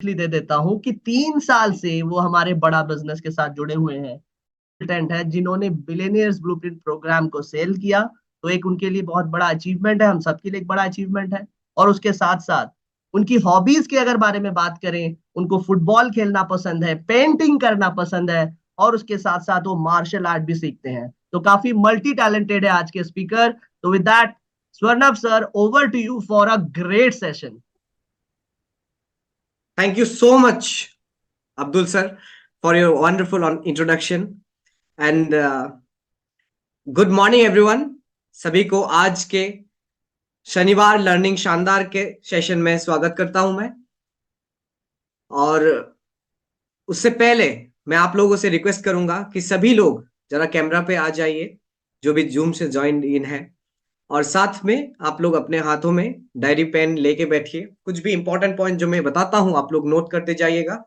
दे देता हूं कि 3 साल से वो हमारे बड़ा बिजनेस के साथ जुड़े हुए हैं, कंसल्टेंट है जिन्होंने बिलियनियर्स ब्लूप्रिंट प्रोग्राम को सेल किया। तो एक उनके लिए बहुत बड़ा अचीवमेंट है, हम सबके लिए एक बड़ा अचीवमेंट है। और उसके साथ साथ उनकी हॉबीज के अगर बारे में बात करें, उनको फुटबॉल खेलना पसंद है, पेंटिंग करना पसंद है, और उसके साथ साथ वो मार्शल आर्ट भी सीखते हैं। तो काफी मल्टी टैलेंटेड है आज के स्पीकर। तो with that, Swarnav sir, over to you for a great session. Thank you so much, Abdul sir, for your wonderful introduction. And good morning, everyone. सभी को आज के शनिवार लर्निंग शानदार के सेशन में स्वागत करता हूं मैं। और उससे पहले मैं आप लोगों से रिक्वेस्ट करूंगा कि सभी लोग जरा कैमरा पे आ जाइए, जो भी जूम से ज्वाइन इन है। और साथ में आप लोग अपने हाथों में डायरी पेन लेके बैठिए। कुछ भी इंपॉर्टेंट पॉइंट जो मैं बताता हूं आप लोग नोट करते जाइएगा,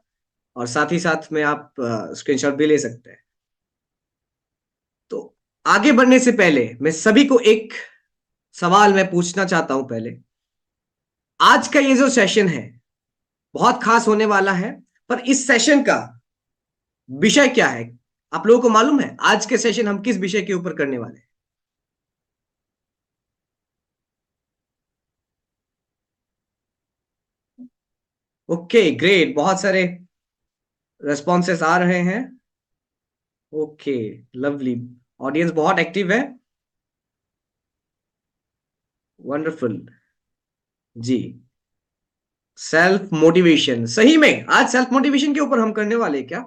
और साथ ही साथ में आप स्क्रीनशॉट भी ले सकते हैं। तो आगे बढ़ने से पहले मैं सभी को एक सवाल मैं पूछना चाहता हूं। पहले, आज का ये जो सेशन है बहुत खास होने वाला है, पर इस सेशन का विषय क्या है आप लोगों को मालूम है? आज के सेशन हम किस विषय के ऊपर करने वाले हैं? ओके, ग्रेट, बहुत सारे रेस्पॉन्सेस आ रहे हैं। ओके, लवली, ऑडियंस बहुत एक्टिव है। वंडरफुल जी। सेल्फ मोटिवेशन, सही में आज सेल्फ मोटिवेशन के ऊपर हम करने वाले हैं क्या?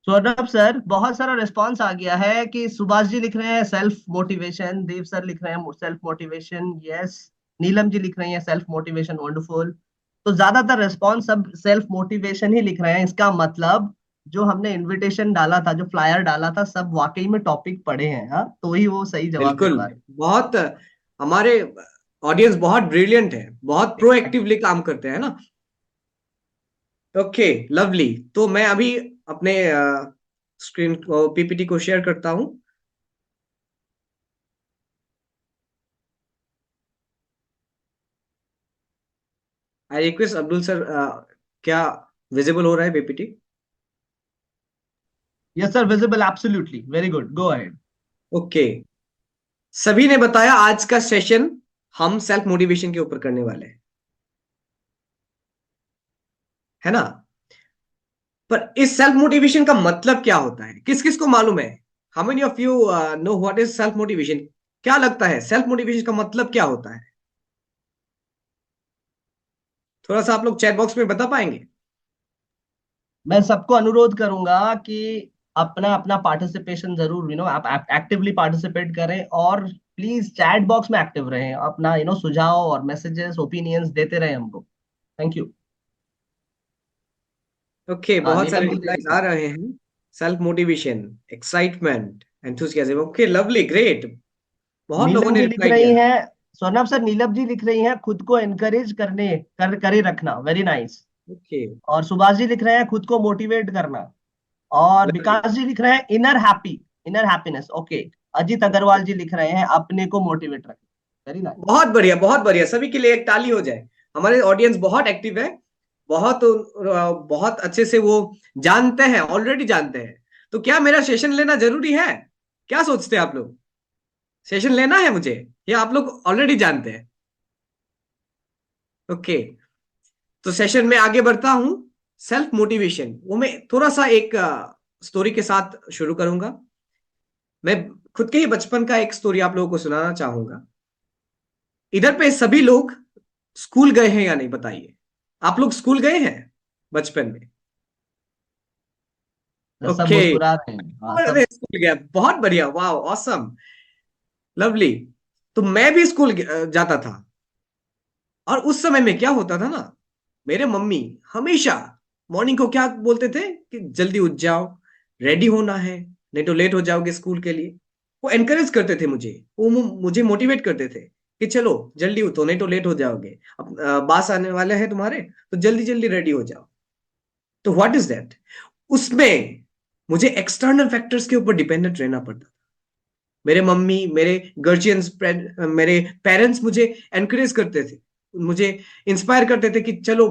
सौरभ सर, बहुत सारा रिस्पांस आ गया है कि सुभाष जी लिख रहे हैं सेल्फ मोटिवेशन, देव सर लिख रहे हैं self motivation, yes. Neelam ji लिख रही हैं सेल्फ मोटिवेशन, वंडरफुल। तो ज्यादातर रिस्पांस सब सेल्फ मोटिवेशन ही लिख रहे हैं। इसका मतलब जो हमने इनविटेशन डाला था, जो फ्लायर डाला था, सब वाकई में टॉपिक पढ़े हैं। हाँ, तो ही वो सही जवाब दे बिल्कुल, पा रहे बहुत हमारे ऑडियंस बहुत ब्रिलियंट है, बहुत हैं। प्रोएक्टिवली काम करते हैं ना। Okay, lovely. तो मैं अभी अपने स्क्रीन को, पीपीटी को शेयर करता हूं। आई रिक्वेस्ट अब्दुल सर, क्या विजिबल हो रहा है PPT? Yes sir, visible, absolutely, very good, go ahead. Okay, सभी ने बताया आज का सेशन हम सेल्फ मोटिवेशन के ऊपर करने वाले हैं, है ना? पर इस सेल्फ मोटिवेशन का मतलब क्या होता है, किस किस को मालूम है? How many of you know what is self motivation? क्या लगता है सेल्फ मोटिवेशन का मतलब क्या होता है? थोड़ा सा आप लोग चैट बॉक्स में बता पाएंगे? मैं सबको अनुरोध करूंगा कि अपना अपना पार्टिसिपेशन जरूर, आप एक्टिवली पार्टिसिपेट करें, और प्लीज चैट बॉक्स में एक्टिव रहें, अपना सुझाव और मैसेजेस, ओपिनियंस देते रहें हमको। Thank you. ओके, हाँ, बहुत सारे नीलम जी ने रिप्लाईज लिखा। आ रहे हैं। Self motivation, excitement, enthusiasm. Okay, lovely, great, बहुत लोगों नीलम ने जी लिख रिप्लाई रही किया। हैं, स्वर्णव सर, नीलम जी लिख रही हैं खुद को एनकरेज करे रखना, वेरी नाइस। ओके, और सुभाष जी लिख रहे हैं खुद को मोटिवेट करना। और लवली, विकास जी लिख रहे हैं inner happiness, okay. Ajit Agarwal ji लिख रहे हैं अपने को मोटिवेट रखें, वेरी नाइस। बहुत बढ़िया, बहुत बढ़िया, सभी के लिए एक ताली हो जाए। हमारे ऑडियंस बहुत एक्टिव है, बहुत बहुत अच्छे से वो जानते हैं, ऑलरेडी जानते हैं। तो क्या मेरा सेशन लेना जरूरी है? क्या सोचते हैं आप लोग? सेशन लेना है मुझे, या आप लोग ऑलरेडी जानते हैं? ओके, तो सेशन में आगे बढ़ता हूं। सेल्फ मोटिवेशन वो मैं थोड़ा सा एक स्टोरी के साथ शुरू करूंगा। मैं खुद के ही बचपन का एक स्टोरी आप लोगों को सुनाना चाहूंगा। इधर पे सभी लोग स्कूल गए हैं या नहीं, बताइए। आप लोग स्कूल गए हैं बचपन में? सब ओके, मुस्कुरा रहे हैं, हाँ सब। अरे स्कूल गया, बहुत बढ़िया, वाह, ऑसम, लवली। तो मैं भी स्कूल जाता था। और उस समय में क्या होता था ना, मेरे मम्मी हमेशा मॉर्निंग को क्या बोलते थे कि जल्दी उठ जाओ, रेडी होना है, नहीं तो लेट हो जाओगे स्कूल के लिए। वो एनकरेज करते थे मुझे, वो मुझे मोटिवेट करते थे कि चलो जल्दी उठो, नहीं तो लेट हो जाओगे, अब बास आने वाले हैं तुम्हारे, तो जल्दी जल्दी रेडी हो जाओ। तो व्हाट इज दैट, उसमें मुझे एक्सटर्नल फैक्टर्स के ऊपर डिपेंडेंट रहना पड़ता था। मेरे मम्मी, मेरे गार्जियंस, मेरे पेरेंट्स मुझे एनकरेज करते थे, मुझे इंस्पायर करते थे कि चलो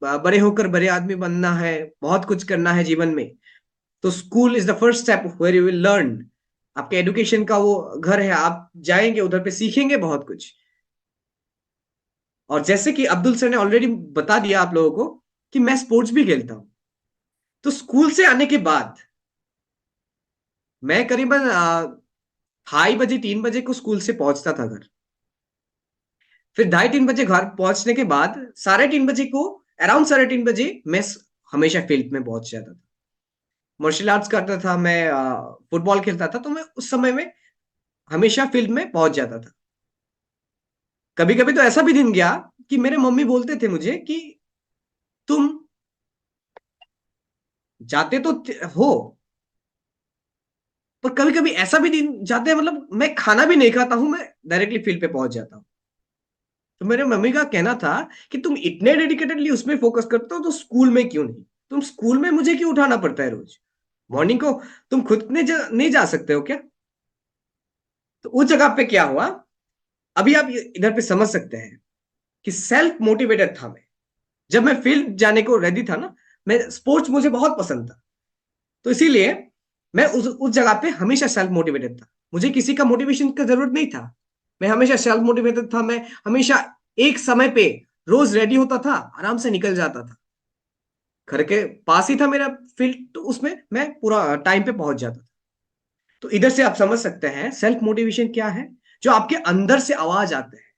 बड़े होकर बड़े आदमी बनना है, बहुत कुछ करना है जीवन में, तो school is the first step where you will learn. आपके एजुकेशन का वो घर है, आप जाएंगे उधर पे सीखेंगे बहुत कुछ। और जैसे कि अब्दुल सर ने ऑलरेडी बता दिया आप लोगों को कि मैं स्पोर्ट्स भी खेलता हूं, तो स्कूल से आने के बाद मैं करीबन 2:30 3 बजे को स्कूल से पहुंचता था घर। फिर 2:30 3 बजे घर पहुंचने के बाद 3:30 बजे को, अराउंड 3:30 बजे मैं हमेशा फील्ड में पहुंच जाता था। मार्शल आर्ट्स करता था मैं, फुटबॉल खेलता था, तो मैं उस समय में हमेशा फील्ड में पहुंच जाता था। कभी कभी तो ऐसा भी दिन गया कि मेरे मम्मी बोलते थे मुझे कि तुम जाते तो हो, पर कभी कभी ऐसा भी दिन जाते हैं, मतलब मैं खाना भी नहीं खाता हूं, मैं डायरेक्टली फील्ड पे पहुंच जाता हूं। तो मेरे मम्मी का कहना था कि तुम इतने डेडिकेटेडली उसमें फोकस करते हो तो स्कूल में क्यों नहीं, तुम स्कूल में मुझे क्यों उठाना पड़ता है रोज, मॉर्निंग को तुम खुद नहीं जा सकते हो क्या? तो उस जगह पे क्या हुआ, अभी आप इधर पे समझ सकते हैं कि सेल्फ मोटिवेटेड था मैं। जब मैं फील्ड जाने को रेडी था ना, मैं स्पोर्ट्स मुझे बहुत पसंद था, तो इसीलिए मैं उस जगह पे हमेशा सेल्फ मोटिवेटेड था। मुझे किसी का मोटिवेशन का जरूरत नहीं था, मैं हमेशा सेल्फ मोटिवेटेड था। मैं हमेशा एक समय पे रोज रेडी होता था, आराम से निकल जाता था। घर के पास ही था मेरा फील्ड, तो उसमें मैं पूरा टाइम पे पहुंच जाता था। तो इधर से आप समझ सकते हैं सेल्फ मोटिवेशन क्या है। जो आपके अंदर से आवाज आते हैं,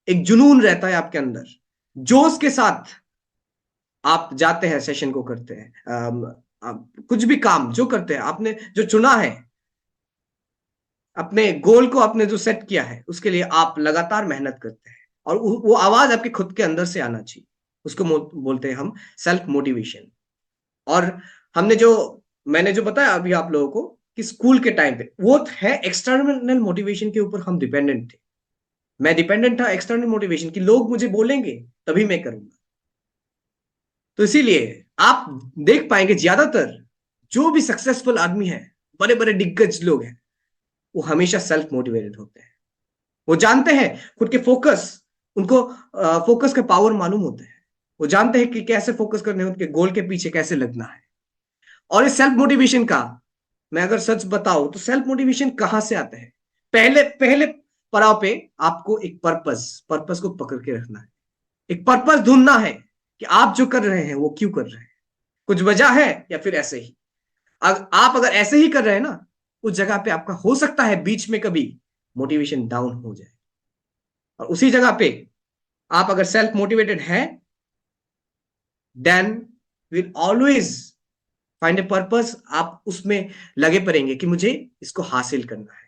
एक जुनून रहता है आपके अंदर, जोश के साथ आप जाते हैं, सेशन को करते हैं, आप कुछ भी काम जो करते हैं, आपने जो चुना है, अपने गोल को आपने जो सेट किया है, उसके लिए आप लगातार मेहनत करते हैं, और वो आवाज आपके खुद के अंदर से आना चाहिए। उसको बोलते हैं हम सेल्फ मोटिवेशन। और हमने जो मैंने जो बताया अभी आप लोगों को कि स्कूल के टाइम पे वो है एक्सटर्नल मोटिवेशन के ऊपर हम डिपेंडेंट थे। मैं डिपेंडेंट था एक्सटर्नल मोटिवेशन की, लोग मुझे बोलेंगे तभी मैं करूंगा। तो इसीलिए आप देख पाएंगे ज्यादातर जो भी सक्सेसफुल आदमी है, बड़े बड़े दिग्गज लोग हैं, वो हमेशा सेल्फ मोटिवेटेड होते हैं। वो जानते हैं खुद के फोकस, उनको फोकस का पावर मालूम होता है। वो जानते हैं कि कैसे फोकस करने हैं, उनके गोल के पीछे कैसे लगना है। और इस सेल्फ मोटिवेशन का मैं अगर सच बताऊं तो सेल्फ मोटिवेशन कहां से आता है? पहले पहले पड़ाव पे आपको एक पर्पस को पकड़ के रखना है। एक पर्पस ढूंढना है कि आप जो कर रहे हैं वो क्यों कर रहे हैं, कुछ वजह है या फिर ऐसे ही। आप अगर ऐसे ही कर रहे हैं ना, उस जगह पे आपका हो सकता है बीच में कभी मोटिवेशन डाउन हो जाए। और उसी जगह पे आप अगर सेल्फ मोटिवेटेड हैं, then will always find a purpose. आप उसमें लगे पड़ेंगे कि मुझे इसको हासिल करना है।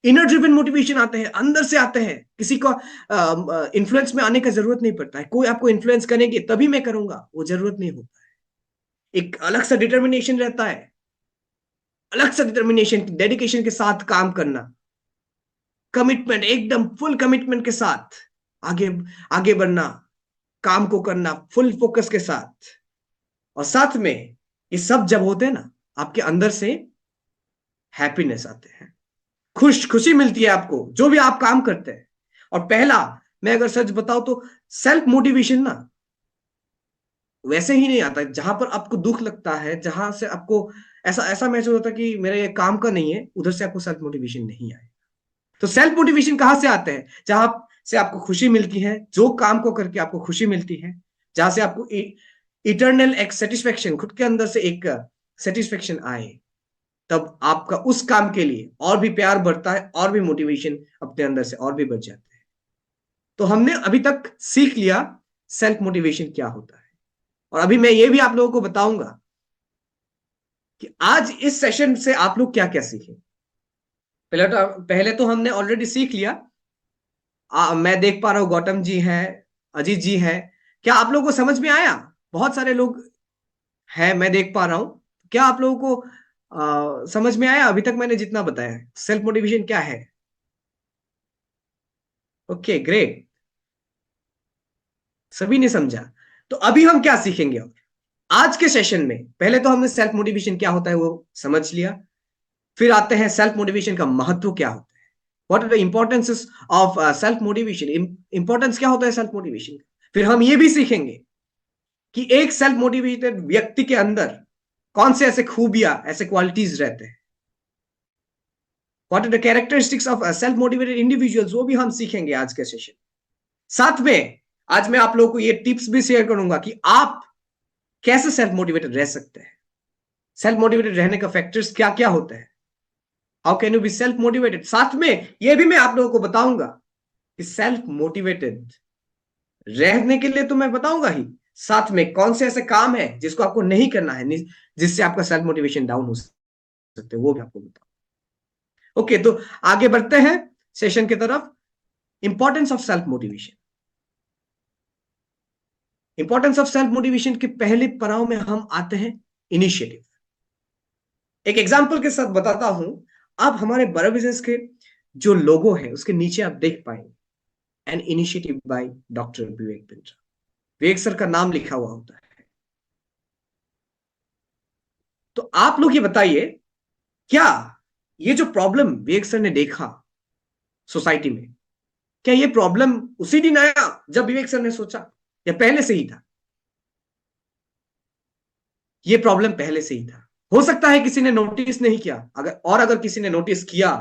इनर ड्रिवन मोटिवेशन आते हैं, अंदर से आते हैं, किसी को इन्फ्लुएंस में आने का जरूरत नहीं पड़ता है। कोई आपको इन्फ्लुएंस करेंगे तभी मैं करूंगा, वो जरूरत नहीं होता है। एक अलग सा डिटर्मिनेशन रहता है, अलग सा डिटर्मिनेशन, डेडिकेशन के साथ काम करना, कमिटमेंट, एकदम फुल कमिटमेंट के साथ आगे आगे बढ़ना, काम को करना फुल फोकस के साथ। और साथ में ये सब जब होते हैं ना, आपके अंदर से हैप्पीनेस आते हैं, खुशी मिलती है आपको जो भी आप काम करते हैं। और पहला, मैं अगर सच बताऊं तो सेल्फ मोटिवेशन ना वैसे ही नहीं आता जहां पर आपको दुख लगता है, जहां से आपको ऐसा ऐसा महसूस होता है कि मेरा ये काम का नहीं है, उधर से आपको सेल्फ मोटिवेशन नहीं आए। तो सेल्फ मोटिवेशन कहां से आते हैं? जहां से आपको खुशी मिलती है, जो काम को करके आपको खुशी मिलती है, जहां से आपको इटर्नल एक सेटिस्फेक्शन, खुद के अंदर से एक सेटिस्फेक्शन आए, तब आपका उस काम के लिए और भी प्यार बढ़ता है, और भी मोटिवेशन अपने अंदर से और भी बढ़ जाता है। तो हमने अभी तक सीख लिया सेल्फ मोटिवेशन क्या होता है। और अभी मैं ये भी आप लोगों को बताऊंगा कि आज इस सेशन से आप लोग क्या क्या सीखे। पहले तो हमने ऑलरेडी सीख लिया। मैं देख पा रहा हूं गौतम जी हैं, अजीत जी हैं। क्या आप लोगों को समझ में आया? बहुत सारे लोग हैं, मैं देख पा रहा हूं। क्या आप लोगों को समझ में आया अभी तक मैंने जितना बताया सेल्फ मोटिवेशन क्या है? ओके, ग्रेट, सभी ने समझा। तो अभी हम क्या सीखेंगे? और आज के सेशन में पहले तो हमने सेल्फ मोटिवेशन क्या होता है वो समझ लिया। फिर आते हैं सेल्फ मोटिवेशन का महत्व क्या होता है, what are the importances of self motivation, importance क्या होता है सेल्फ मोटिवेशन का। फिर हम ये भी सीखेंगे कि एक सेल्फ मोटिवेटेड व्यक्ति के अंदर कौन से ऐसे खूबियां, ऐसे क्वालिटीज रहते हैं, what are the characteristics of self motivated individuals, वो भी हम सीखेंगे आज के सेशन। साथ में आज मैं आप लोगों को ये टिप्स भी शेयर करूंगा कि आप कैसे सेल्फ मोटिवेटेड रह सकते हैं, सेल्फ मोटिवेटेड रहने का फैक्टर्स क्या क्या होते हैं, how can you be self motivated. साथ में ये भी मैं आप लोगों को बताऊंगा कि सेल्फ मोटिवेटेड रहने के लिए तो मैं बताऊंगा ही, साथ में कौन से ऐसे काम है जिसको आपको नहीं करना है, जिससे आपका सेल्फ मोटिवेशन डाउन हो सकते हैं, वो भी आपको बताऊं। ओके, तो आगे बढ़ते हैं सेशन की तरफ। Importance of self motivation. Importance of self motivation के पहले पड़ाव में हम आते हैं इनिशिएटिव। एक एग्जांपल के साथ बताता हूं। आप हमारे बड़ा बिजनेस के जो लोगो है उसके नीचे आप देख पाएंगे an initiative by doctor Vivek Bindra. Vivek sir का नाम लिखा हुआ होता है। तो आप लोग ये बताइए, क्या ये जो प्रॉब्लम विवेक सर ने देखा सोसाइटी में, क्या ये प्रॉब्लम उसी दिन आया जब विवेक सर ने सोचा, या पहले से ही था? ये प्रॉब्लम पहले से ही था। हो सकता है किसी ने नोटिस नहीं किया, अगर किसी ने नोटिस किया,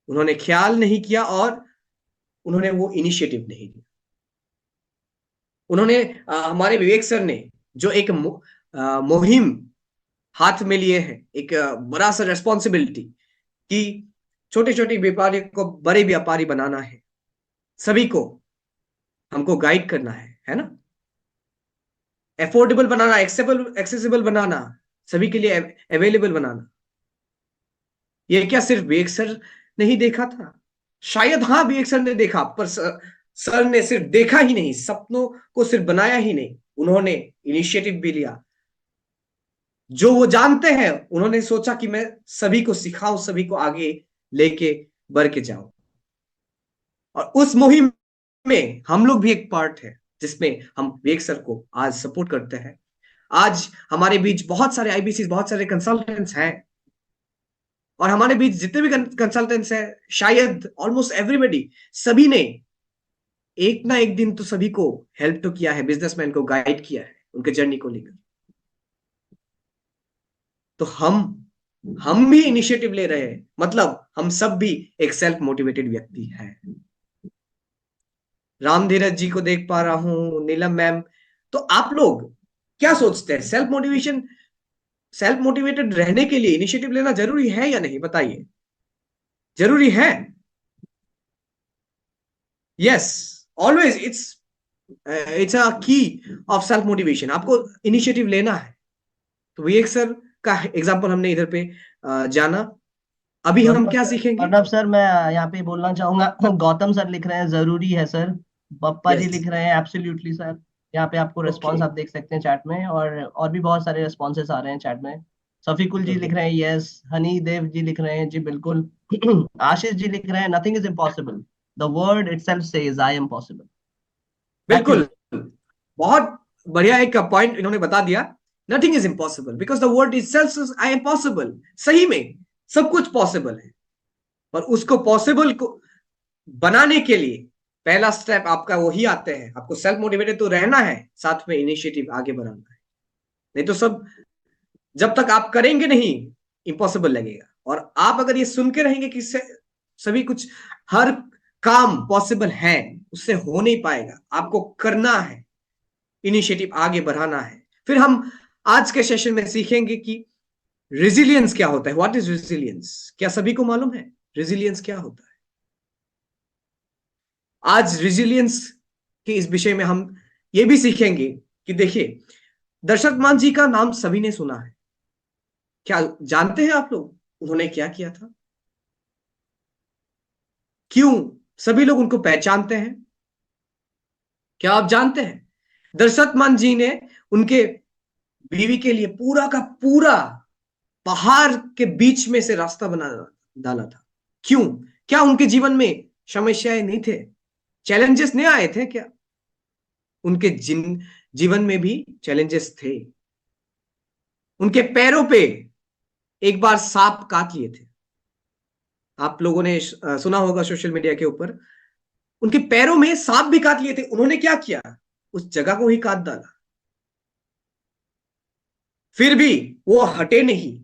उन्होंने ख्याल नहीं किया और उन्होंने वो इनिशिएटिव नहीं लिया। उन्होंने हमारे विवेक सर ने जो एक मुहिम हाथ में लिए है, एक बड़ा सा रेस्पॉन्सिबिलिटी कि छोटे छोटे व्यापारी को बड़े व्यापारी बनाना है, सभी को हमको गाइड करना है ना, एफोर्डेबल बनाना, एक्सेसिबल बनाना, सभी के लिए अवेलेबल बनाना। ये क्या सिर्फ विवेक सर ने ही देखा था? शायद हाँ, विवेक सर ने देखा, पर सर ने सिर्फ देखा ही नहीं, सपनों को सिर्फ बनाया ही नहीं, उन्होंने इनिशिएटिव भी लिया। जो वो जानते हैं, उन्होंने सोचा कि मैं सभी को सिखाऊं, सभी को आगे लेके बढ़ के जाऊं। और उस मुहिम में हम लोग भी एक पार्ट है, जिसमें हम विवेक सर को आज सपोर्ट करते हैं। आज हमारे बीच बहुत सारे आईबीसी, बहुत सारे कंसल्टेंट्स हैं, और हमारे बीच जितने भी कंसल्टेंट्स हैं, शायद ऑलमोस्ट एवरीबॉडी, सभी ने एक ना एक दिन तो सभी को हेल्प तो किया है, बिजनेसमैन को गाइड किया है उनके जर्नी को लेकर। तो हम भी इनिशिएटिव ले रहे हैं, मतलब हम सब भी एक सेल्फ मोटिवेटेड व्यक्ति हैं। राम धीरज जी को देख पा रहा हूं, नीलम मैम। तो आप लोग क्या सोचते हैं, सेल्फ मोटिवेटेड रहने के लिए इनिशिएटिव लेना जरूरी है या नहीं? बताइए, जरूरी है? यस, ऑलवेज इट्स अ की ऑफ सेल्फ मोटिवेशन। आपको इनिशिएटिव लेना है। तो विवेक सर का एग्जांपल हमने इधर पे जाना। अभी हम क्या सीखेंगे? अर्नब सर, मैं यहाँ पे बोलना चाहूंगा। गौतम सर लिख रहे हैं जरूरी है सर। पप्पा जी यस, लिख रहे हैं एब्सोल्युटली सर। यहाँ पे आपको ओके, रिस्पांस आप देख सकते हैं चैट में, और भी बहुत सारे रिस्पॉन्सेस आ रहे हैं चैट में। सफीकुल जी लिख रहे हैं यस। हनी देव जी लिख रहे हैं जी बिल्कुल। आशीष जी लिख रहे हैं nothing is impossible, the word itself says I am possible. Back to you. बिल्कुल। बहुत बढ़िया एक पॉइंट इन्होंने बता दिया। Nothing is impossible because the word itself I am possible. सही में सब कुछ पॉसिबल है, पर उसको पॉसिबल को बनाने के लिए पहला स्टेप आपका वही आते हैं। आपको सेल्फ मोटिवेटेड तो रहना है, साथ में इनिशिएटिव आगे बढ़ाना है। नहीं तो सब, जब तक आप करेंगे नहीं, इम्पॉसिबल लगेगा। और आप अगर ये सुन के रहेंगे कि सभी कुछ, हर काम पॉसिबल है, उससे हो नहीं पाएगा। आपको करना है, इनिशिएटिव आगे बढ़ाना है। फिर हम आज के सेशन में सीखेंगे कि रेजिलियंस क्या होता है। What is resilience? क्या सभी को मालूम है रेजिलियंस क्या होता है? आज रेजिलियंस के इस विषय में हम ये भी सीखेंगे कि देखिए, दशरथ मान जी का नाम सभी ने सुना है। क्या जानते हैं आप लोग उन्होंने क्या किया था? क्यों सभी लोग उनको पहचानते हैं? क्या आप जानते हैं? दशरथ मान जी ने उनके बीवी के लिए पूरा का पूरा पहाड़ के बीच में से रास्ता बना डाला था। क्यों? क्या उनके जीवन में समस्याएं नहीं थे, चैलेंजेस नहीं आए थे क्या? उनके जीवन में भी चैलेंजेस थे। उनके पैरों पे एक बार सांप काट लिए थे। आप लोगों ने सुना होगा सोशल मीडिया के ऊपर। उनके पैरों में सांप भी काट लिए थे। उन्होंने क्या किया? उस जगह को ही काट डाला। फिर भी वो हटे नहीं,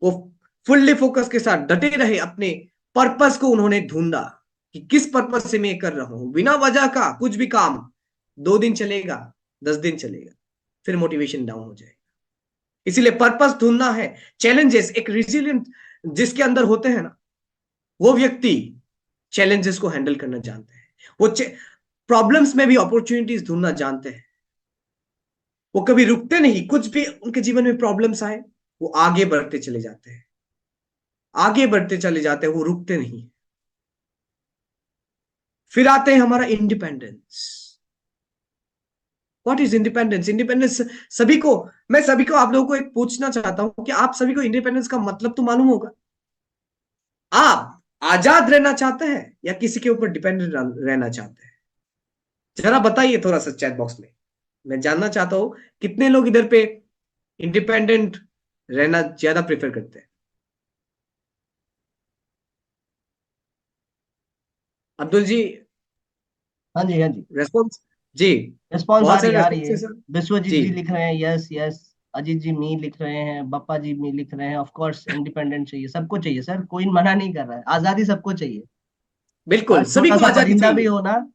वो फुल्ली फोकस के साथ डटे रहे, अपने पर्पस को उन्होंने ढूंढा कि किस पर्पस से मैं कर रहा हूं। बिना वजह का कुछ भी काम 2 दिन चलेगा, 10 दिन चलेगा, फिर मोटिवेशन डाउन हो जाएगा। इसीलिए पर्पस ढूंढना है। चैलेंजेस, एक रिजिलियंट जिसके अंदर होते हैं ना, वो व्यक्ति चैलेंजेस को हैंडल करना जानते हैं। वो प्रॉब्लम्स में भी अपॉर्चुनिटीज ढूंढना जानते हैं। वो कभी रुकते नहीं, कुछ भी उनके जीवन में प्रॉब्लम्स आए वो आगे बढ़ते चले जाते हैं, आगे बढ़ते चले जाते हैं, वो रुकते नहीं। फिर आते हैं हमारा independence. What is independence? Independence सभी को, मैं सभी को, आप लोगों को एक पूछना चाहता हूं कि आप सभी को इंडिपेंडेंस का मतलब तो मालूम होगा। आप आजाद रहना चाहते हैं या किसी के ऊपर डिपेंडेंट रहना चाहते हैं? जरा बताइए थोड़ा सा चैट बॉक्स में। मैं जानना चाहता हूं कितने लोग इधर पे इंडिपेंडेंट रहना ज्यादा प्रेफर करते हैं। अब्दुल जी, हाँ जी, हाँ जी। रेस्पॉन्स जी। रिस्पॉन्स आ बहुत रही सारे है, आ रही रेस्पॉन्स है। है सर। विश्वजीत जी जी लिख रहे हैं यस यस। अजीत जी मी लिख रहे हैं, बप्पा जी मी लिख रहे हैं। ऑफ कोर्स इंडिपेंडेंट चाहिए, सबको चाहिए सर, कोई मना नहीं कर रहा है, आजादी सबको चाहिए। बिल्कुल, सभी छोटा को सा आजादी परिंदा भी चाहिए। हो ना,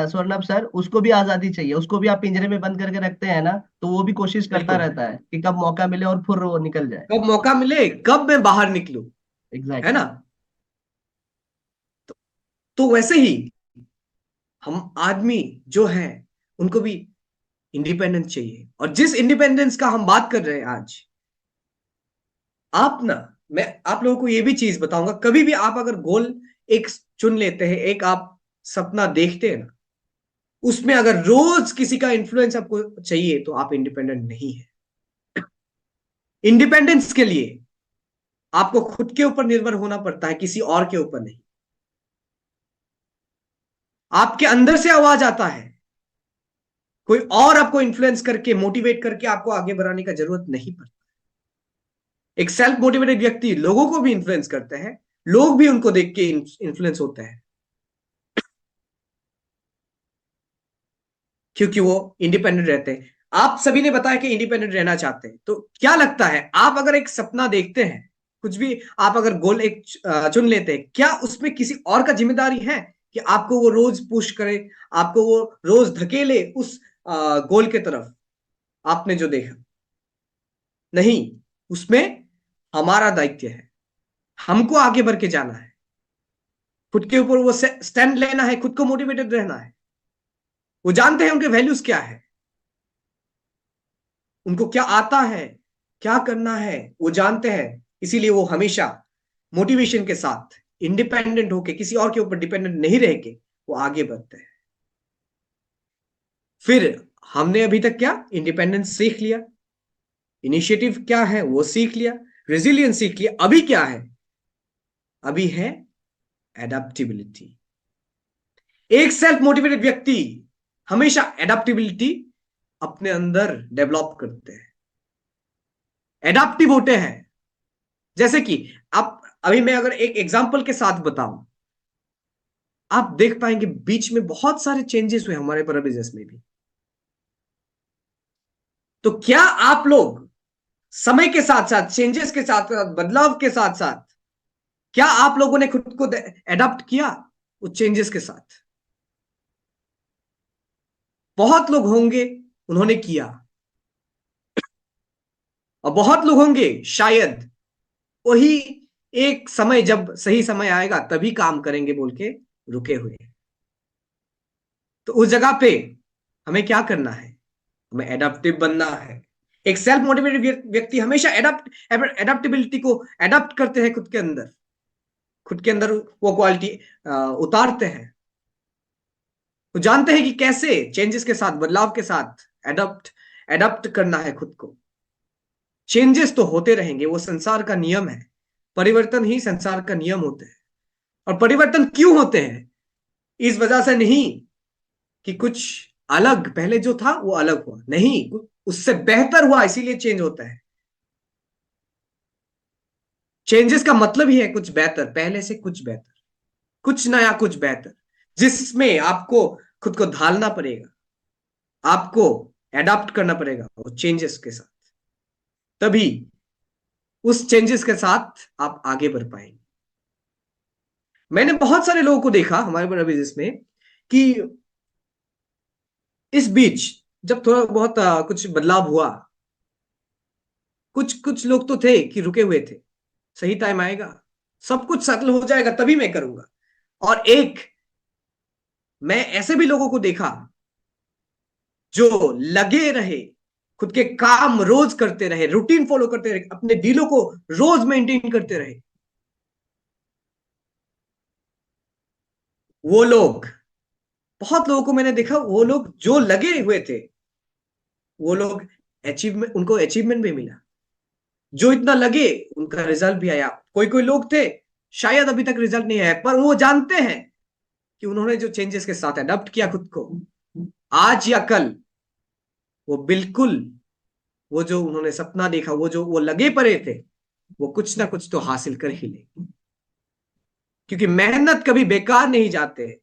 स्वर्णभ सर, उसको भी आजादी चाहिए। उसको भी आप पिंजरे में बंद करके रखते हैं ना, तो वो भी कोशिश करता बिल्कुल, रहता है कि कब मौका मिले और फिर वो निकल जाए। कब मौका मिले, कब मैं बाहर निकलूं, है एग्जैक्टली ना? exactly. तो वैसे ही हम आदमी जो हैं उनको भी इंडिपेंडेंस चाहिए। और जिस इंडिपेंडेंस का हम बात कर रहे हैं आज, आप ना, मैं आप लोगों को ये भी चीज बताऊंगा, कभी भी आप अगर गोल एक चुन लेते हैं, एक आप सपना देखते हैं ना, उसमें अगर रोज किसी का इन्फ्लुएंस आपको चाहिए तो आप इंडिपेंडेंट नहीं है। इंडिपेंडेंस के लिए आपको खुद के ऊपर निर्भर होना पड़ता है, किसी और के ऊपर नहीं। आपके अंदर से आवाज आता है, कोई और आपको इन्फ्लुएंस करके, मोटिवेट करके आपको आगे बढ़ाने का जरूरत नहीं पड़ता। एक सेल्फ मोटिवेटेड व्यक्ति लोगों को भी इन्फ्लुएंस करते हैं, लोग भी उनको देख के इन्फ्लुएंस होते हैं, क्योंकि वो इंडिपेंडेंट रहते हैं। आप सभी ने बताया कि इंडिपेंडेंट रहना चाहते हैं, तो क्या लगता है, आप अगर एक सपना देखते हैं, कुछ भी आप अगर गोल एक चुन लेते हैं, क्या उसमें किसी और का जिम्मेदारी है कि आपको वो रोज पुश करे, आपको वो रोज धकेले उस गोल के तरफ, आपने जो देखा? नहीं, उसमें हमारा दायित्व है, हमको आगे बढ़ के जाना है, खुद के ऊपर वो स्टैंड लेना है, खुद को मोटिवेटेड रहना है। वो जानते हैं उनके वैल्यूज क्या है, उनको क्या आता है, क्या करना है, वो जानते हैं। इसीलिए वो हमेशा मोटिवेशन के साथ, इंडिपेंडेंट होके, किसी और के ऊपर डिपेंडेंट नहीं रह के वो आगे बढ़ते हैं। फिर हमने अभी तक क्या इंडिपेंडेंस सीख लिया, इनिशिएटिव क्या है वो सीख लिया, रेजिलियंस सीख लिया। अभी क्या है? अभी है एडेप्टिबिलिटी। एक सेल्फ मोटिवेटेड व्यक्ति हमेशा एडेप्टिबिलिटी अपने अंदर डेवलप करते हैं, एडेप्टिव होते हैं। जैसे कि आप, अभी मैं अगर एक एग्जांपल के साथ बताऊं, आप देख पाएंगे बीच में बहुत सारे चेंजेस हुए हमारे पूरा बिजनेस में भी। तो क्या आप लोग समय के साथ साथ, चेंजेस के साथ साथ, बदलाव के साथ साथ, क्या आप लोगों ने खुद को एडॉप्ट किया उस चेंजेस के साथ? बहुत लोग होंगे उन्होंने किया, और बहुत लोग होंगे शायद वही एक समय, जब सही समय आएगा तभी काम करेंगे बोल के रुके हुए हैं। तो उस जगह पे हमें क्या करना है? हमें एडाप्टिव बनना है। एक सेल्फ मोटिवेटेड व्यक्ति हमेशा एडाप्टेबिलिटी को एडाप्ट करते हैं, खुद के अंदर वो क्वालिटी उतारते हैं। वो जानते हैं कि कैसे चेंजेस के साथ, बदलाव के साथ एडाप्ट एडाप्ट करना है खुद को। चेंजेस तो होते रहेंगे, वो संसार का नियम है। परिवर्तन ही संसार का नियम होते हैं। और परिवर्तन क्यों होते हैं? इस वजह से नहीं कि कुछ अलग पहले जो था वो अलग हुआ, नहीं, उससे बेहतर हुआ, इसीलिए चेंज होता है। चेंजेस का मतलब ही है कुछ बेहतर, पहले से कुछ बेहतर, कुछ नया, कुछ बेहतर, जिसमें आपको खुद को ढालना पड़ेगा, आपको एडाप्ट करना पड़ेगा वो चेंजेस के साथ। तभी उस चेंजेस के साथ आप आगे बढ़ पाएंगे। मैंने बहुत सारे लोगों को देखा हमारे बिजनेस में कि इस बीच जब थोड़ा बहुत कुछ बदलाव हुआ, कुछ कुछ लोग तो थे कि रुके हुए थे, सही टाइम आएगा, सब कुछ सेटल हो जाएगा तभी मैं करूंगा। और एक मैं ऐसे भी लोगों को देखा जो लगे रहे, खुद के काम रोज करते रहे, रूटीन फॉलो करते रहे, अपने डीलों को रोज मेंटेन करते रहे। वो लोग, बहुत लोगों को मैंने देखा, वो लोग जो लगे हुए थे वो लोग अचीवमेंट, उनको अचीवमेंट भी मिला। जो इतना लगे उनका रिजल्ट भी आया। कोई कोई लोग थे शायद अभी तक रिजल्ट नहीं आया, पर वो जानते हैं कि उन्होंने जो चेंजेस के साथ अडॉप्ट किया खुद को, आज या कल वो बिल्कुल, वो जो उन्होंने सपना देखा, वो जो वो लगे पड़े थे, वो कुछ ना कुछ तो हासिल कर ही लेंगे। क्योंकि मेहनत कभी बेकार नहीं जाते।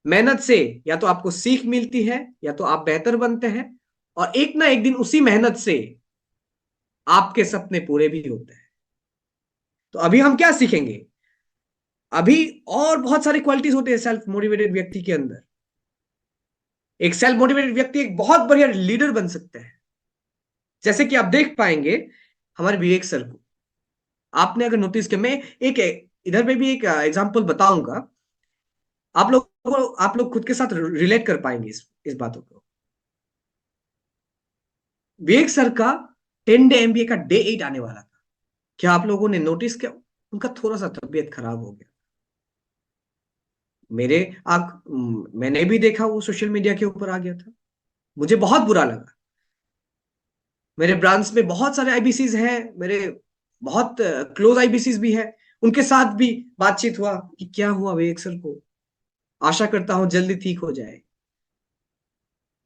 मेहनत से या तो आपको सीख मिलती है या तो आप बेहतर बनते हैं, और एक ना एक दिन उसी मेहनत से आपके सपने पूरे भी होते हैं। तो अभी हम क्या सीखेंगे? अभी और बहुत सारी क्वालिटीज होते हैं सेल्फ मोटिवेटेड व्यक्ति के अंदर। एक सेल्फ मोटिवेटेड व्यक्ति एक बहुत बढ़िया लीडर बन सकता है। जैसे कि आप देख पाएंगे हमारे विवेक सर को, आपने अगर नोटिस किया, मैं एक इधर पे भी एक एग्जांपल बताऊंगा, आप लोग खुद के साथ रिलेट कर पाएंगे इस बातों को। विवेक सर का 10 डे MBA का डे 8 आने वाला था। क्या आप लोगों ने नोटिस किया? उनका थोड़ा सा तबीयत खराब हो गया। मेरे मैंने भी देखा, वो सोशल मीडिया के ऊपर आ गया था। मुझे बहुत बुरा लगा। मेरे ब्रांच में बहुत सारे IBCs हैं, मेरे बहुत क्लोज IBCs भी है, उनके साथ भी बातचीत हुआ कि क्या हुआ विवेक सर को, आशा करता हूं जल्दी ठीक हो जाए।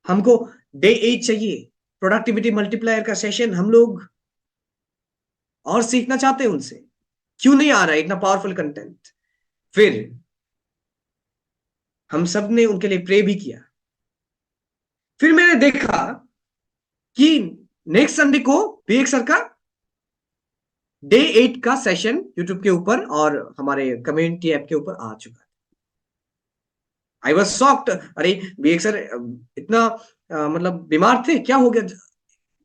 हमको डे 8 चाहिए, प्रोडक्टिविटी मल्टीप्लायर का सेशन हम लोग और सीखना चाहते हैं उनसे। क्यों नहीं आ रहा है इतना पावरफुल कंटेंट? फिर हम सब ने उनके लिए प्रे भी किया। फिर मैंने देखा कि नेक्स्ट संडे को विवेक सर का डे 8 का सेशन यूट्यूब के ऊपर और हमारे कम्युनिटी ऐप के ऊपर आ चुका है। I was shocked. अरे विवेक सर इतना मतलब बीमार थे, क्या हो गया,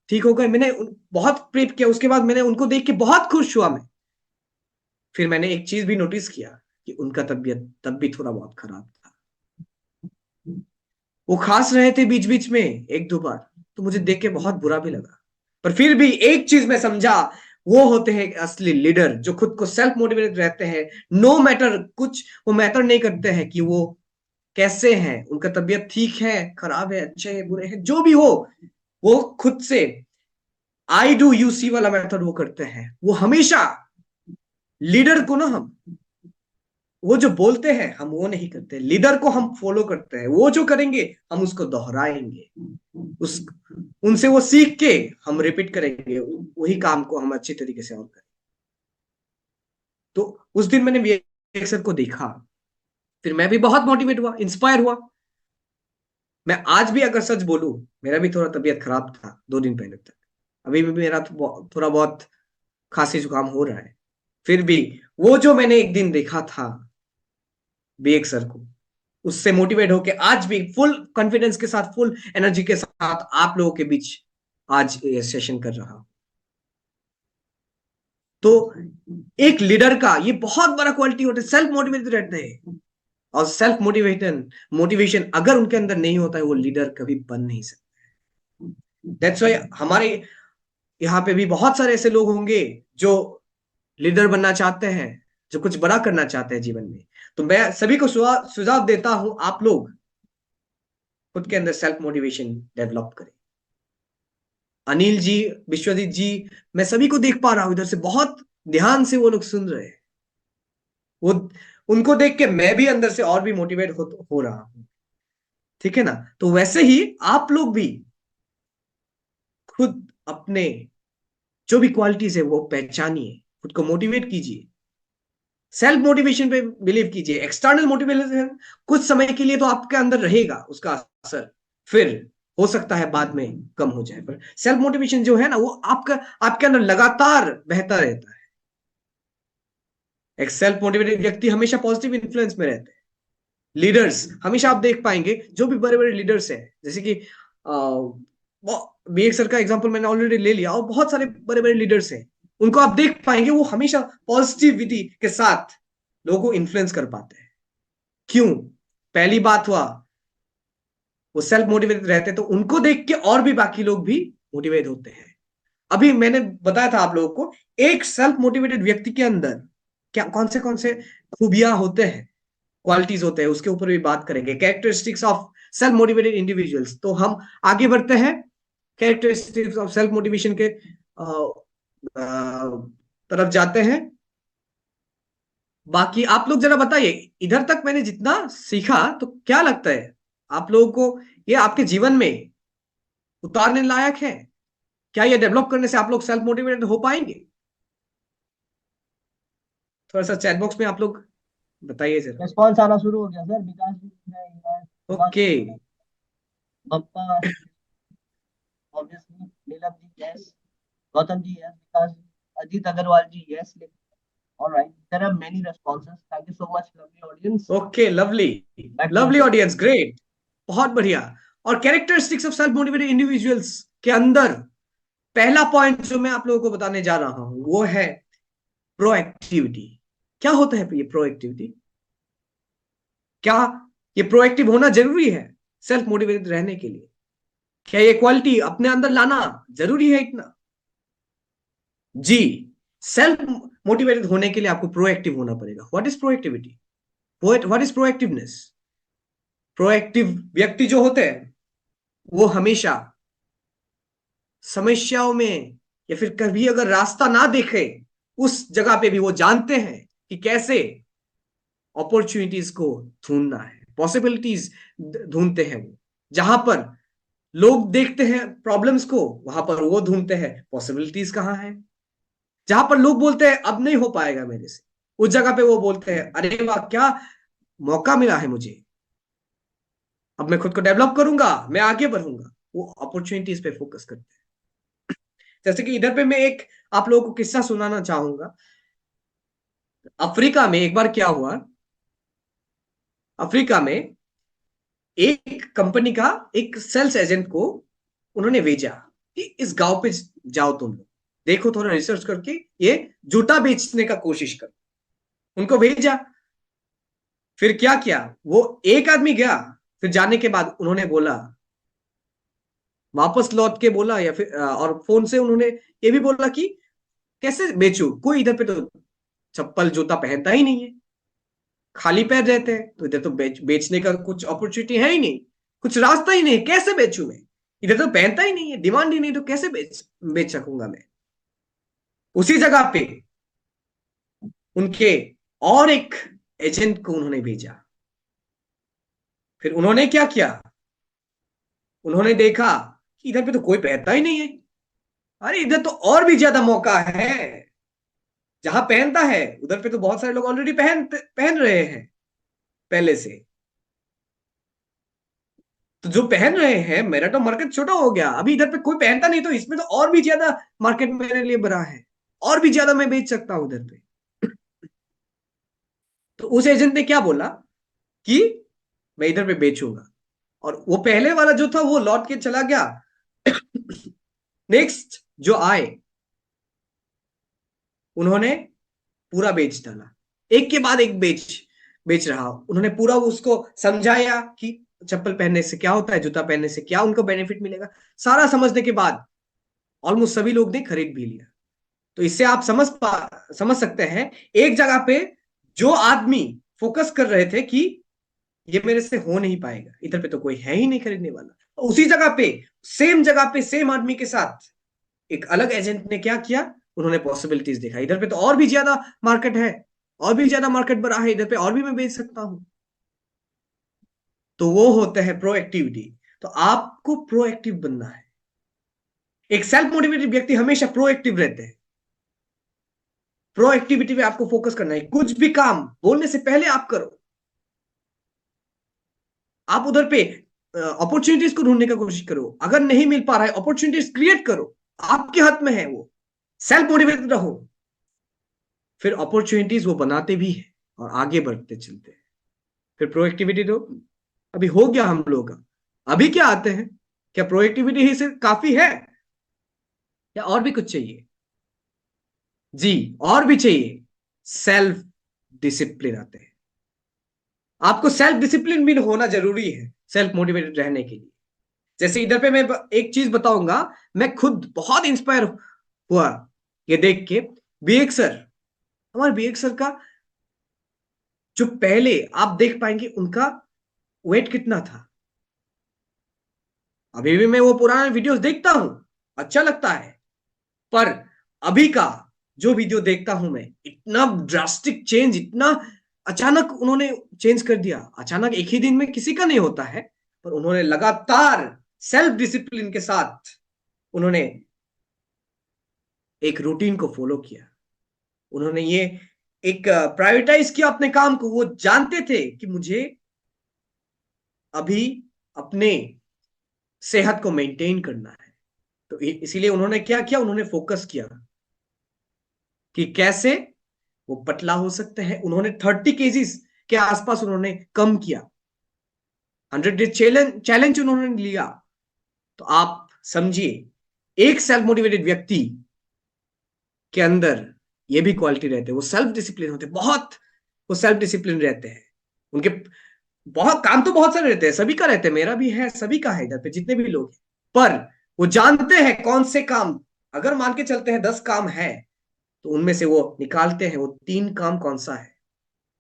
ठीक हो गए? मैंने बहुत प्रेप किया, उसके बाद मैंने उनको देख के बहुत खुश हुआ मैं। फिर मैंने एक चीज भी नोटिस किया कि उनका तबीयत तब भी थोड़ा बहुत खराब था। वो खांस रहे थे बीच बीच में एक दो बार, तो मुझे देख के बहुत बुरा भी लगा। पर फिर भी एक चीज मैं समझा, वो होते हैं असली लीडर जो खुद को सेल्फ मोटिवेटेड रहते हैं। नो मैटर कुछ, वो मैटर नहीं करते हैं कि वो कैसे हैं, उनका तबीयत ठीक है, खराब है, अच्छे है, बुरे हैं, जो भी हो, वो खुद से आई डू यू सी वाला मेथड वो करते हैं। वो हमेशा लीडर को ना, हम वो जो बोलते हैं हम वो नहीं करते, लीडर को हम फॉलो करते हैं। वो जो करेंगे हम उसको दोहराएंगे, उस उनसे वो सीख के हम रिपीट करेंगे, वही काम को हम अच्छी तरीके से और करें। तो उस दिन मैंने विवेक सर को देखा, फिर मैं भी बहुत मोटिवेट हुआ, इंस्पायर हुआ। मैं आज भी अगर सच बोलूं, मेरा भी थोड़ा तबीयत खराब था 2 दिन पहले तक, अभी भी मेरा थोड़ा बहुत खांसी जुकाम हो रहा है। फिर भी वो जो मैंने एक दिन देखा था विवेक सर को, उससे मोटिवेट होके आज भी फुल कॉन्फिडेंस के साथ, फुल एनर्जी के साथ आप लोगों के बीच आज ये सेशन कर रहा हूं। तो एक लीडर का ये बहुत बड़ा क्वालिटी होता है, सेल्फ मोटिवेटेड रहते हैं। और सेल्फ मोटिवेशन अगर उनके अंदर नहीं होता है, वो लीडर कभी बन नहीं सकता। दैट्स वाई हमारे यहाँ पे भी बहुत सारे ऐसे लोग होंगे जो लीडर बनना चाहते हैं, जो कुछ बड़ा करना चाहते हैं जीवन में। तो मैं सभी को सुझाव देता हूं, आप लोग खुद के अंदर सेल्फ मोटिवेशन डेवलप करें। अनिल जी, विश्वजीत जी, मैं सभी को देख पा रहा हूं इधर से, बहुत ध्यान से वो लोग सुन रहे हैं। वो उनको देख के मैं भी अंदर से और भी मोटिवेट हो रहा हूं। ठीक है ना? तो वैसे ही आप लोग भी खुद अपने जो भी क्वालिटीज है वो पहचानिए, खुद को मोटिवेट कीजिए, सेल्फ मोटिवेशन पे बिलीव कीजिए। एक्सटर्नल मोटिवेशन कुछ समय के लिए तो आपके अंदर रहेगा उसका असर, फिर हो सकता है बाद में कम हो जाए, पर सेल्फ मोटिवेशन जो है ना वो आपके अंदर लगातार बहता रहता है। एक सेल्फ मोटिवेटेड व्यक्ति हमेशा पॉजिटिव इन्फ्लुएंस में रहते हैं। लीडर्स हमेशा आप देख पाएंगे, जो भी बड़े बड़े लीडर्स हैं, जैसे कि विवेक सर का एग्जांपल मैंने ऑलरेडी ले लिया, और बहुत सारे बड़े बड़े लीडर्स हैं, उनको आप देख पाएंगे वो हमेशा पॉजिटिविटी के साथ लोगों को इन्फ्लुएंस कर पाते हैं। क्यों? पहली बात हुआ, वो सेल्फ मोटिवेटेड रहते हैं, तो उनको देख के और भी बाकी लोग भी मोटिवेट होते हैं। अभी मैंने बताया था आप लोगों को, एक सेल्फ मोटिवेटेड व्यक्ति के अंदर क्या कौन से खूबियां होते हैं, क्वालिटीज होते हैं, उसके ऊपर भी बात करेंगे। Characteristics of self motivated individuals. तो हम आगे बढ़ते हैं कैरेक्टरिस्टिक्स ऑफ सेल्फ मोटिवेशन के तरफ जाते हैं। बाकी आप लोग जरा बताइए, इधर तक मैंने जितना सीखा, तो क्या लगता है आप लोगों को ये आपके जीवन में उतारने लायक है? क्या ये डेवलप करने से आप लोग सेल्फ मोटिवेटेड हो पाएंगे? थोड़ा सा चैट बॉक्स में आप लोग बताइए जरा। रिस्पॉन्स आना शुरू हो गया सर। विकास जी है, okay. Bappa, obviously Neelam ji yes, Gautam ji yes, Vikas ji, Ajit Agarwal ji yes. Alright, there are many responses. Thank you so much lovely audience. Okay, lovely, lovely audience, great, बहुत बढ़िया। और characteristics of self motivated individuals के अंदर पहला पॉइंट जो मैं आप लोगों को बताने जा रहा हूं वो है प्रोएक्टिविटी। क्या होता है ये प्रोएक्टिविटी? क्या ये प्रोएक्टिव होना जरूरी है सेल्फ मोटिवेटेड रहने के लिए? क्या ये क्वालिटी अपने अंदर लाना जरूरी है इतना? जी, सेल्फ मोटिवेटेड होने के लिए आपको प्रोएक्टिव होना पड़ेगा। What is proactivity? What is proactiveness? Proactive व्यक्ति जो होते हैं वो हमेशा समस्याओं में, या फिर कभी अगर रास्ता ना देखे उस जगह पे भी वो जानते हैं कि कैसे अपॉर्चुनिटीज को ढूंढना है, पॉसिबिलिटीज ढूंढते हैं। वो जहां पर लोग देखते हैं प्रॉब्लम्स को, वहां पर वो ढूंढते हैं पॉसिबिलिटीज कहाँ है। जहां पर लोग बोलते हैं अब नहीं हो पाएगा मेरे से, उस जगह पे वो बोलते हैं अरे वाह क्या मौका मिला है मुझे, अब मैं खुद को डेवलप करूंगा, मैं आगे बढ़ूंगा। वो अपॉर्चुनिटीज पे फोकस करते हैं। जैसे कि इधर पे मैं एक आप लोगों को किस्सा सुनाना चाहूंगा। अफ्रीका में एक बार क्या हुआ, अफ्रीका में एक कंपनी का एक सेल्स एजेंट को उन्होंने भेजा कि इस गांव पे जाओ, तुम लोग देखो, थोड़ा रिसर्च करके ये जूता बेचने का कोशिश करो। उनको भेजा। फिर क्या किया, वो एक आदमी गया, फिर जाने के बाद उन्होंने बोला, वापस लौट के बोला, या फिर और फोन से उन्होंने ये भी बोला कि कैसे बेचूं, कोई इधर पे तो चप्पल जूता पहनता ही नहीं है, खाली पैर रहते हैं, तो इधर तो बेचने का कुछ अपॉर्चुनिटी है ही नहीं, कुछ रास्ता ही नहीं, कैसे बेचूं मैं, इधर तो पहनता ही नहीं है, डिमांड ही नहीं, तो कैसे बेच सकूंगा मैं। उसी जगह पे उनके और एक एजेंट को उन्होंने भेजा। फिर उन्होंने क्या किया, उन्होंने देखा कि इधर पे तो कोई पहनता ही नहीं है, अरे इधर तो और भी ज्यादा मौका है, जहां पहनता है उधर पे तो बहुत सारे लोग ऑलरेडी पहन रहे हैं पहले से, तो जो पहन रहे हैं, मेरा तो मार्केट छोटा हो गया, अभी इधर पे कोई पहनता नहीं, तो इसमें तो और भी ज्यादा मार्केट मेरे लिए बड़ा है, और भी ज्यादा मैं बेच सकता हूं उधर पे। तो उस एजेंट ने क्या बोला कि मैं इधर पे बेचूंगा, और वो पहले वाला जो था वो लौट के चला गया। नेक्स्ट जो आए उन्होंने पूरा बेच डाला, एक के बाद एक बेच रहा। उन्होंने पूरा उसको समझाया कि चप्पल पहनने से क्या होता है, जूता पहनने से क्या उनको बेनिफिट मिलेगा। सारा समझने के बाद ऑलमोस्ट सभी लोग ने खरीद भी लिया। तो इससे आप समझ सकते हैं, एक जगह पे जो आदमी फोकस कर रहे थे कि ये मेरे से हो नहीं पाएगा, इधर पे तो कोई है ही नहीं खरीदने वाला, उसी जगह पे सेम आदमी के साथ एक अलग एजेंट ने क्या किया, उन्होंने पॉसिबिलिटीज देखा, इधर पे तो और भी ज्यादा मार्केट है, और भी ज्यादा मार्केट बढ़ा है, इधर पे और भी मैं बेच सकता हूं। तो वो होता है प्रोएक्टिविटी। तो आपको प्रोएक्टिव बनना है। एक सेल्फ मोटिवेटेड व्यक्ति हमेशा प्रोएक्टिव रहते हैं। प्रोएक्टिविटी पे आपको फोकस करना है, कुछ भी काम बोलने से पहले आप करो। आप उधर पे अपॉर्चुनिटीज को ढूंढने का कोशिश करो। अगर नहीं मिल पा रहा है, अपॉर्चुनिटीज क्रिएट करो, आपके हाथ में है वो। सेल्फ मोटिवेटेड रहो, फिर अपॉर्चुनिटीज वो बनाते भी है और आगे बढ़ते चलते हैं। फिर प्रोएक्टिविटी दो। अभी हो गया हम लोगों का। अभी क्या आते हैं, क्या प्रोएक्टिविटी ही से काफी है या और भी कुछ चाहिए? जी, और भी चाहिए। सेल्फ डिसिप्लिन आते हैं। आपको सेल्फ डिसिप्लिन भी होना जरूरी है सेल्फ मोटिवेटेड रहने के लिए। जैसे इधर पे मैं एक चीज बताऊंगा, मैं खुद बहुत इंस्पायर हुआ ये देख के। बीएक सर, हमारे बीएक सर का जो पहले आप देख पाएंगे उनका वेट कितना था। अभी भी मैं वो पुराने वीडियोस देखता हूं, अच्छा लगता है। पर अभी का जो वीडियो देखता हूं मैं, इतना ड्रास्टिक चेंज, इतना अचानक उन्होंने चेंज कर दिया। अचानक एक ही दिन में किसी का नहीं होता है, पर उन्होंने लगातार सेल्फ डिसिप्लिन के साथ उन्होंने एक रूटीन को फॉलो किया। उन्होंने ये एक प्रायोरिटाइज किया अपने काम को। वो जानते थे कि मुझे अभी अपने सेहत को मेंटेन करना है, तो इसीलिए उन्होंने क्या किया, उन्होंने फोकस किया कि कैसे वो पतला हो सकते हैं। उन्होंने 30 केजीज के आसपास उन्होंने कम किया। 100 डे चैलेंज उन्होंने लिया। तो आप समझिए, एक सेल्फ मोटिवेटेड व्यक्ति के अंदर ये भी क्वालिटी रहते हैं, वो सेल्फ डिसिप्लिन होते हैं बहुत। वो सेल्फ डिसिप्लिन रहते हैं। उनके बहुत काम तो बहुत सारे रहते हैं, सभी का रहते हैं, मेरा भी है, सभी का है इधर पे जितने भी लोग हैं। पर वो जानते हैं कौन से काम, अगर मान के चलते हैं 10 काम है, तो उनमें से वो निकालते हैं वो 3 काम कौन सा है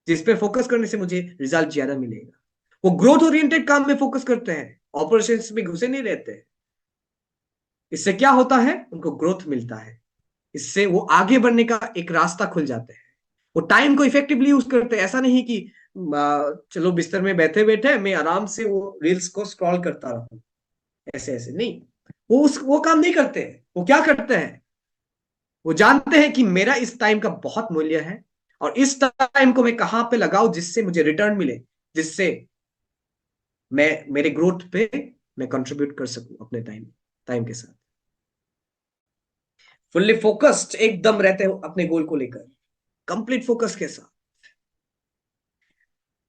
जिस पे फोकस करने से मुझे रिजल्ट ज्यादा मिलेगा। वो ग्रोथ ओरिएंटेड काम में फोकस करते हैं, ऑपरेशंस में घुसे नहीं रहते। इससे क्या होता है, उनको ग्रोथ मिलता है। इससे वो आगे बढ़ने का एक रास्ता खुल जाता है। वो टाइम को इफेक्टिवली यूज करते हैं। ऐसा नहीं कि चलो बिस्तर में बैठे बैठे मैं आराम से वो रील्स को स्क्रॉल करता रहूं, ऐसे ऐसे नहीं। वो काम नहीं करते। वो क्या करते हैं, वो जानते हैं कि मेरा इस टाइम का बहुत मूल्य है, और इस टाइम को मैं कहां पे लगाऊं जिससे मुझे रिटर्न मिले, जिससे मैं मेरे ग्रोथ पे मैं कंट्रीब्यूट कर सकूं अपने टाइम टाइम के साथ। फुल्ली फोकस्ड एकदम रहते हो अपने गोल को लेकर, कंप्लीट फोकस के साथ।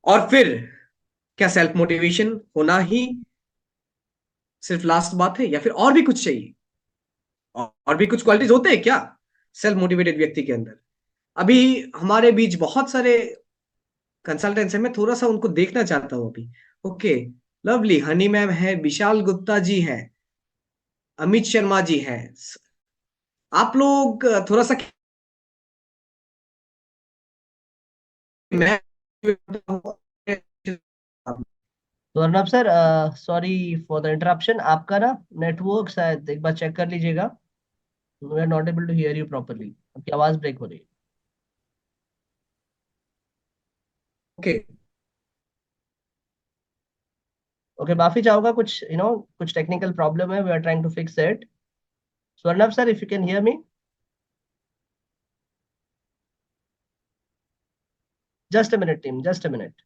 और फिर क्या सेल्फ मोटिवेशन होना ही सिर्फ लास्ट बात है, या फिर और भी कुछ चाहिए? और भी कुछ क्वालिटीज होते हैं क्या सेल्फ मोटिवेटेड व्यक्ति के अंदर? अभी हमारे बीच बहुत सारे कंसल्टेंट्स हैं, मैं थोड़ा सा उनको देखना चाहता हूं अभी। ओके, लवली हनी मैम है, विशाल गुप्ता जी है, अमित शर्मा जी है। आप लोग थोड़ा सा, मैं तो Arnab sir, sorry for the interruption. आपका ना नेटवर्क शायद एक बार चेक कर लीजिएगा। We are not able to hear you properly, आपकी आवाज ब्रेक हो रही है। ओके। ओके, माफी चाहूंगा, कुछ कुछ टेक्निकल प्रॉब्लम है, we are trying to fix it. So Arnab sir, if you can hear me, just a minute team, just a minute.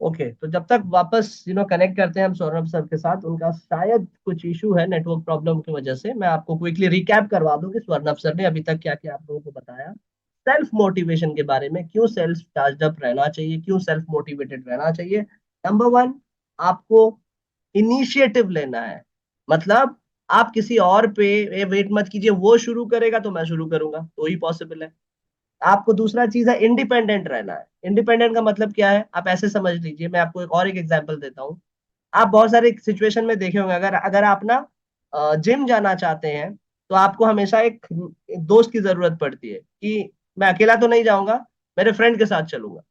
Okay, तो जब तक वापस कनेक्ट करते हैं हम सौरभ सर के साथ, उनका शायद कुछ इशू है नेटवर्क प्रॉब्लम की वजह से। मैं आपको क्विकली रिकैप करवा दूं कि स्वर्णव सर ने अभी तक क्या क्या आप लोगों को बताया सेल्फ मोटिवेशन के बारे में, क्यों सेल्फ चार्ज अप रहना चाहिए, क्यों सेल्फ मोटिवेटेड रहना चाहिए। नंबर वन, आपको इनिशिएटिव लेना है। मतलब आप किसी और पे वेट मत कीजिए, वो शुरू करेगा तो मैं शुरू करूंगा, तो ही पॉसिबल है। आपको दूसरा चीज है इंडिपेंडेंट रहना है। इंडिपेंडेंट का मतलब क्या है, आप ऐसे समझ लीजिए, मैं आपको एक एग्जांपल देता हूँ। आप बहुत सारे सिचुएशन में देखे होंगे, अगर अगर आप ना जिम जाना चाहते हैं तो आपको हमेशा एक दोस्त की जरूरत पड़ती है कि मैं अकेला तो नहीं जाऊंगा, मेरे फ्रेंड के साथ चलूंगा।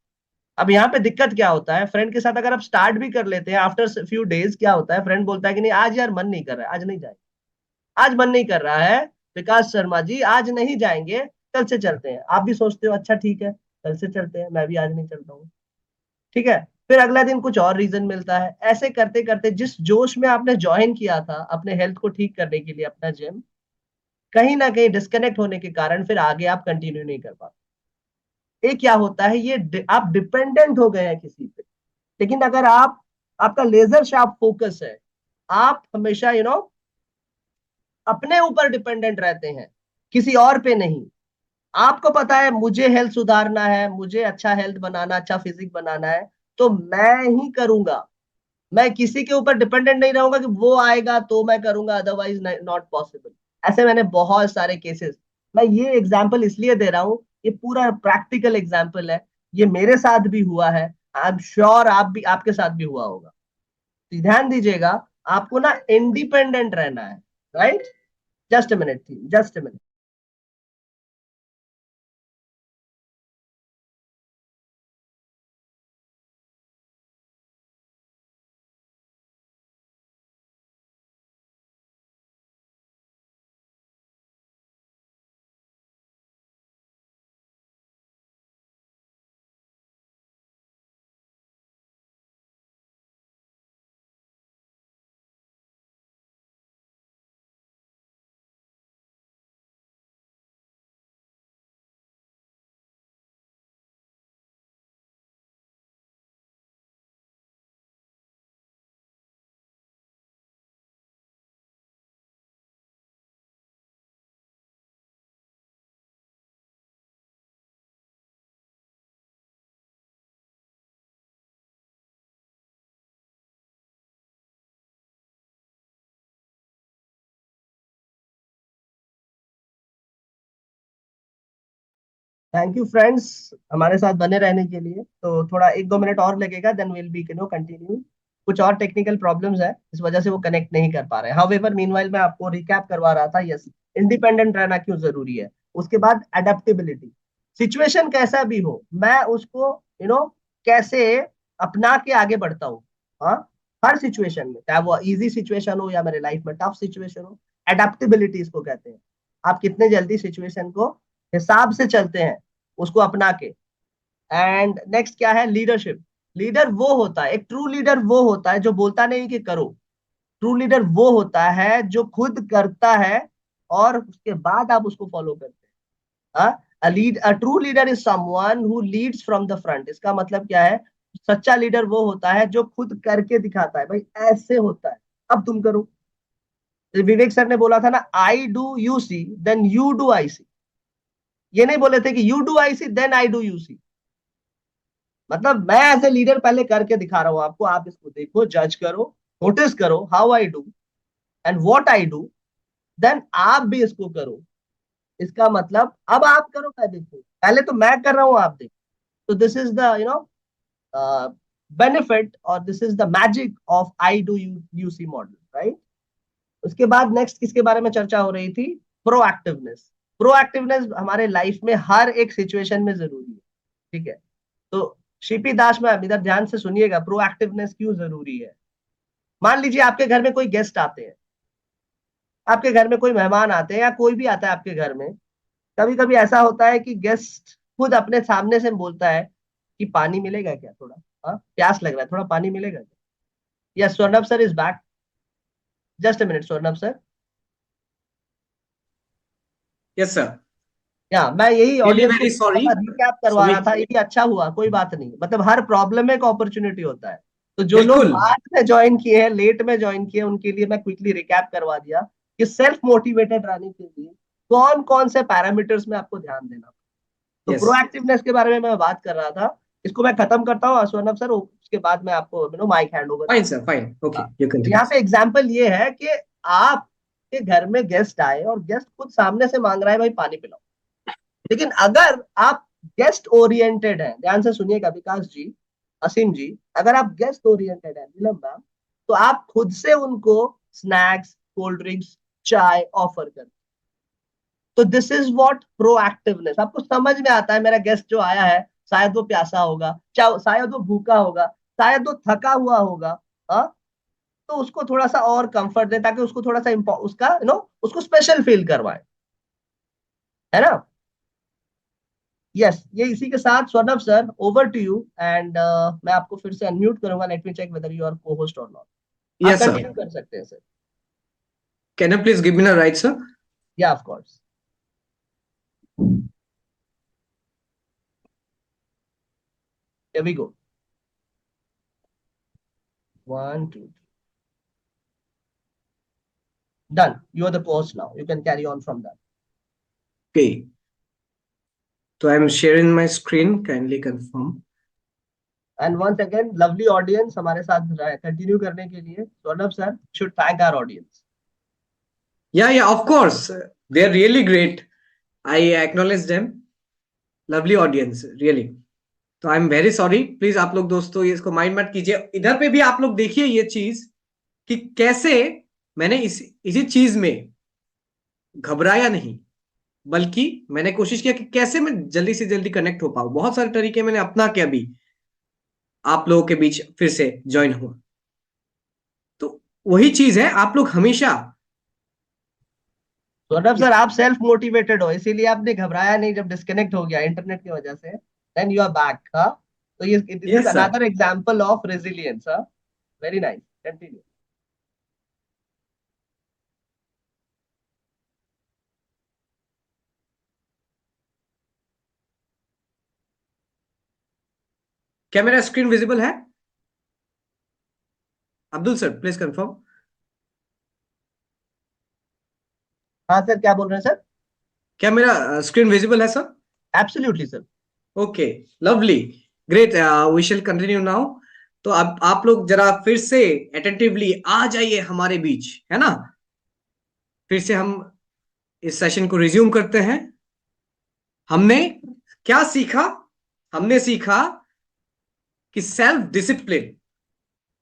अब यहाँ पे दिक्कत क्या होता है, फ्रेंड के साथ अगर आप स्टार्ट भी कर लेते हैं, आफ्टर फ्यू डेज क्या होता है, फ्रेंड बोलता है कि नहीं आज यार मन नहीं कर रहा है, आज नहीं जाएंगे, आज मन नहीं कर रहा है विकास शर्मा जी, आज नहीं जाएंगे, कल से चलते हैं। आप भी सोचते हो अच्छा ठीक है कल से चलते हैं, मैं भी आज नहीं चलता हूँ, ठीक है। फिर अगला दिन कुछ और रीजन मिलता है, ऐसे करते करते जिस जोश में आपने ज्वाइन किया था अपने हेल्थ को ठीक करने के लिए अपना जिम, कहीं ना कहीं डिस्कनेक्ट होने के कारण फिर आगे आप कंटिन्यू नहीं कर पाते। ये क्या होता है, ये आप डिपेंडेंट हो गए हैं किसी पे। लेकिन अगर आप, आपका लेजर शार्प फोकस है, आप हमेशा अपने ऊपर डिपेंडेंट रहते हैं, किसी और पे नहीं। आपको पता है मुझे हेल्थ सुधारना है, मुझे अच्छा हेल्थ बनाना, अच्छा फिजिक बनाना है, तो मैं ही करूंगा। मैं किसी के ऊपर डिपेंडेंट नहीं रहूंगा कि वो आएगा तो मैं करूंगा, अदरवाइज नॉट पॉसिबल। ऐसे मैंने बहुत सारे केसेस, मैं ये एग्जांपल इसलिए दे रहा हूं, ये पूरा प्रैक्टिकल एग्जांपल है, ये मेरे साथ भी हुआ है, आई एम श्योर आप भी, आपके साथ भी हुआ होगा। तो ध्यान दीजिएगा, आपको ना इंडिपेंडेंट रहना है, राइट। जस्ट अ मिनट थी, just a minute. Thank you friends हमारे साथ बने रहने के लिए। तो थोड़ा 1-2 मिनट और लगेगा, देन विल बी कंटिन्यू। कुछ और टेक्निकल प्रॉब्लम्स है, इस वजह से वो कनेक्ट नहीं कर पा रहे हैं। हाउएवर मीनवाइल मैं आपको रिकैप करवा रहा था, यस, इंडिपेंडेंट रहना क्यों जरूरी है। उसके बाद अडेप्टेबिलिटी, सिचुएशन कैसा भी हो मैं उसको कैसे अपना के आगे बढ़ता हूँ। हाँ, हर सिचुएशन में, चाहे वो इजी सिचुएशन हो या मेरे लाइफ में टफ सिचुएशन हो, अडेप्टेबिलिटी इसको कहते हैं। आप कितने जल्दी सिचुएशन को हिसाब से चलते हैं, उसको अपना के। एंड नेक्स्ट क्या है, लीडरशिप। लीडर वो होता है, एक ट्रू लीडर वो होता है जो बोलता नहीं कि करो। ट्रू लीडर वो होता है जो खुद करता है और उसके बाद आप उसको फॉलो करते हैं। A true leader is someone who Leeds from the front. इसका मतलब क्या है, सच्चा लीडर वो होता है जो खुद करके दिखाता है, भाई ऐसे होता है, अब तुम करो। विवेक सर ने बोला था ना, I do you see then you do I see. ये नहीं बोले थे कि you do I see then I do you see. मतलब मैं एज ए लीडर पहले करके दिखा रहा हूं आपको, आप इसको देखो, जज करो, नोटिस करो how I do and what I do, then आप भी इसको करो। इसका मतलब अब आप करो, मैं देखो, पहले तो मैं कर रहा हूं आप देखो। तो दिस इज द बेनिफिट और this is the magic of I do you you see model, right. उसके बाद नेक्स्ट किसके बारे में चर्चा हो रही थी, प्रोएक्टिवनेस। प्रोएक्टिवनेस हमारे लाइफ में हर एक सिचुएशन में जरूरी है, ठीक है। तो शिपी दास मैम इधर ध्यान से सुनिएगा, प्रोएक्टिवनेस क्यों जरूरी है। मान लीजिए आपके घर में कोई गेस्ट आते हैं, आपके घर में कोई मेहमान आते हैं या कोई भी आता है आपके घर में, कभी कभी ऐसा होता है कि गेस्ट खुद अपने सामने से बोलता है कि पानी मिलेगा क्या थोड़ा, हाँ प्यास लग रहा है, थोड़ा पानी मिलेगा क्या। या Swarnav sir is back, just a minute Swarnav sir. Yes, sir. या मैं यही Really ऑडियंस को very sorry. रिकैप करवा रहा सुमित, था, ये अच्छा हुआ, कोई बात नहीं, मतलब हर प्रॉब्लम में एक अपॉर्चुनिटी होता है। तो जो लोग बिल्कुल। बाद में ज्वाइन किए हैं, लेट में ज्वाइन किए, उनके लिए मैं क्विकली रिकैप करवा दिया कि सेल्फ मोटिवेटेड रहने के लिए कौन कौन से पैरामीटर्स में आपको ध्यान देना। तो Yes. प्रोएक्टिवनेस के बारे में मैं बात कर रहा था, इसको मैं खत्म करता हूँ स्वर्णव सर, उसके बाद मैं आपको माइक हैंड ओवर Fine, कर। sir. Fine. हाँ, Okay. You तो continue. यहाँ पे एग्जाम्पल ये है कि आपके घर में गेस्ट आए और गेस्ट खुद सामने से मांग रहा है भाई पानी पिलाओ। लेकिन अगर आप गेस्ट ओरिएंटेड हैं, ध्यान से सुनिएगा विकास जी, असीम जी, अगर आप गेस्ट ओरिएंटेड है, नीलम मैम, तो आप खुद से उनको स्नैक्स, कोल्ड ड्रिंक्स, चाय ऑफर कर। तो दिस इज व्हाट प्रोएक्टिवनेस। आपको समझ में आता है मेरा गेस्ट जो आया है, शायद वो प्यासा होगा, शायद वो भूखा होगा, शायद वो थका हुआ होगा, हाँ, तो उसको थोड़ा सा और कंफर्ट दें, ताकि उसको थोड़ा सा उसका उसको स्पेशल फील करवाएं, है ना। यस, ये इसी के साथ Swarnav sir, over to you. And मैं आपको फिर से अनम्यूट करूंगा। Let me check whether you are cohost और नॉट। आप Yes, sir. कंटिन्यू कर सकते हैं sir. Can you please give me the right, sir? या of course. Here we go. 1 2 done. You are the host now, you can carry on from that. Okay. So I'm sharing my screen. Kindly confirm. And once again lovely audience हमारे साथ continue करने के लिए Swarnav sir should thank our audience. Yeah, of course. They're really great. I acknowledge them. Lovely audience, really. तो I am very sorry. Please आप लोग दोस्तों ये इसको माइंड मत कीजिए। इधर पे भी आप लोग देखिए ये चीज कि कैसे मैंने इसी चीज में घबराया नहीं, बल्कि मैंने कोशिश किया कि कैसे मैं जल्दी से जल्दी कनेक्ट हो पाऊं। बहुत सारे तरीके मैंने अपना के अभी आप लोगों के बीच फिर से ज्वाइन हुआ। तो वही चीज है, आप लोग हमेशा स्वर्णव सर आप सेल्फ मोटिवेटेड हो, इसीलिए आपने घबराया नहीं जब डिस्कनेक्ट हो गया इंटरनेट की वजह से। Then you are back. हाँ, तो ये this is yes sir. Another example of resilience. हाँ, वेरी नाइस, कंटिन्यू। क्या मेरा स्क्रीन विजिबल है? Abdul sir please confirm. हाँ सर, क्या बोल रहे हैं सर? क्या मेरा स्क्रीन विजिबल है sir? Absolutely sir. Okay, lovely, great. We shall continue now. तो अब आप लोग जरा फिर से अटेंटिवली आ जाइए हमारे बीच, है ना। फिर से हम इस सेशन को रिज्यूम करते हैं। हमने क्या सीखा? हमने सीखा कि सेल्फ डिसिप्लिन,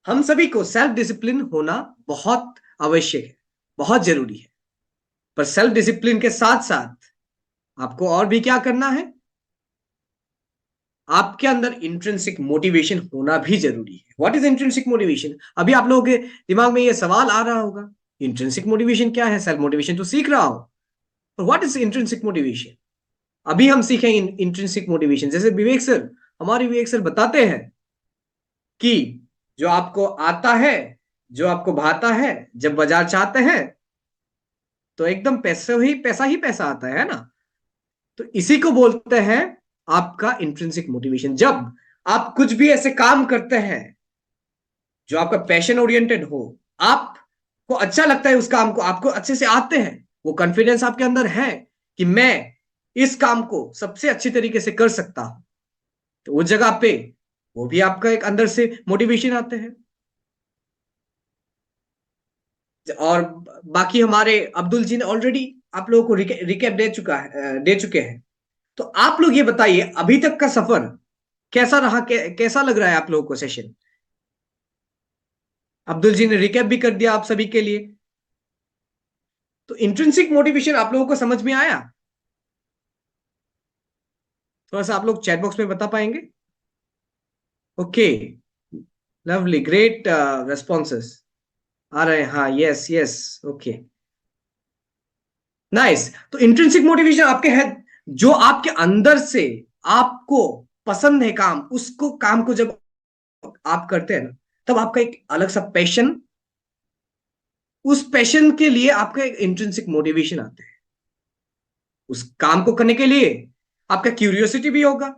हम सभी को सेल्फ डिसिप्लिन होना बहुत आवश्यक है, बहुत जरूरी है। पर सेल्फ डिसिप्लिन के साथ साथ आपको और भी क्या करना है? आपके अंदर इंट्रिंसिक मोटिवेशन होना भी जरूरी है। What is intrinsic motivation? अभी आप लोगों के दिमाग में यह सवाल आ रहा होगा, इंट्रिंसिक मोटिवेशन क्या है? सेल्फ मोटिवेशन तो सीख रहा हो, पर व्हाट इज इंट्रिंसिक मोटिवेशन? अभी हम सीखेंगे इंट्रिंसिक मोटिवेशन। जैसे विवेक सर, हमारे विवेक सर बताते हैं कि जो आपको आता है, जो आपको भाता है, जब बाजार चाहते हैं तो एकदम पैसा ही पैसा आता है ना। तो इसी को बोलते हैं आपका इंट्रिंसिक मोटिवेशन। जब आप कुछ भी ऐसे काम करते हैं जो आपका पैशन ओरिएंटेड हो, आपको अच्छा लगता है उस काम को, आपको अच्छे से आते हैं, वो कॉन्फिडेंस आपके अंदर है कि मैं इस काम को सबसे अच्छी तरीके से कर सकता हूं, तो उस जगह पे वो भी आपका एक अंदर से मोटिवेशन आते हैं। और बाकी हमारे अब्दुल जी ने ऑलरेडी आप लोगों को रिकैप दे चुके हैं। तो आप लोग ये बताइए अभी तक का सफर कैसा रहा, कैसा लग रहा है आप लोगों को सेशन? अब्दुल जी ने रिकैप भी कर दिया आप सभी के लिए। तो इंट्रिंसिक मोटिवेशन आप लोगों को समझ में आया? थोड़ा सा आप लोग चैट बॉक्स में बता पाएंगे? ओके, लवली, ग्रेट रेस्पॉन्सेस आ रहे हैं। हाँ, यस यस, ओके, नाइस। तो इंट्रिंसिक मोटिवेशन आपके है, जो आपके अंदर से आपको पसंद है काम, उसको काम को जब आप करते हैं ना, तब आपका एक अलग सा पैशन, उस पैशन के लिए आपका एक इंट्रिंसिक मोटिवेशन आता है। उस काम को करने के लिए आपका क्यूरियोसिटी भी होगा,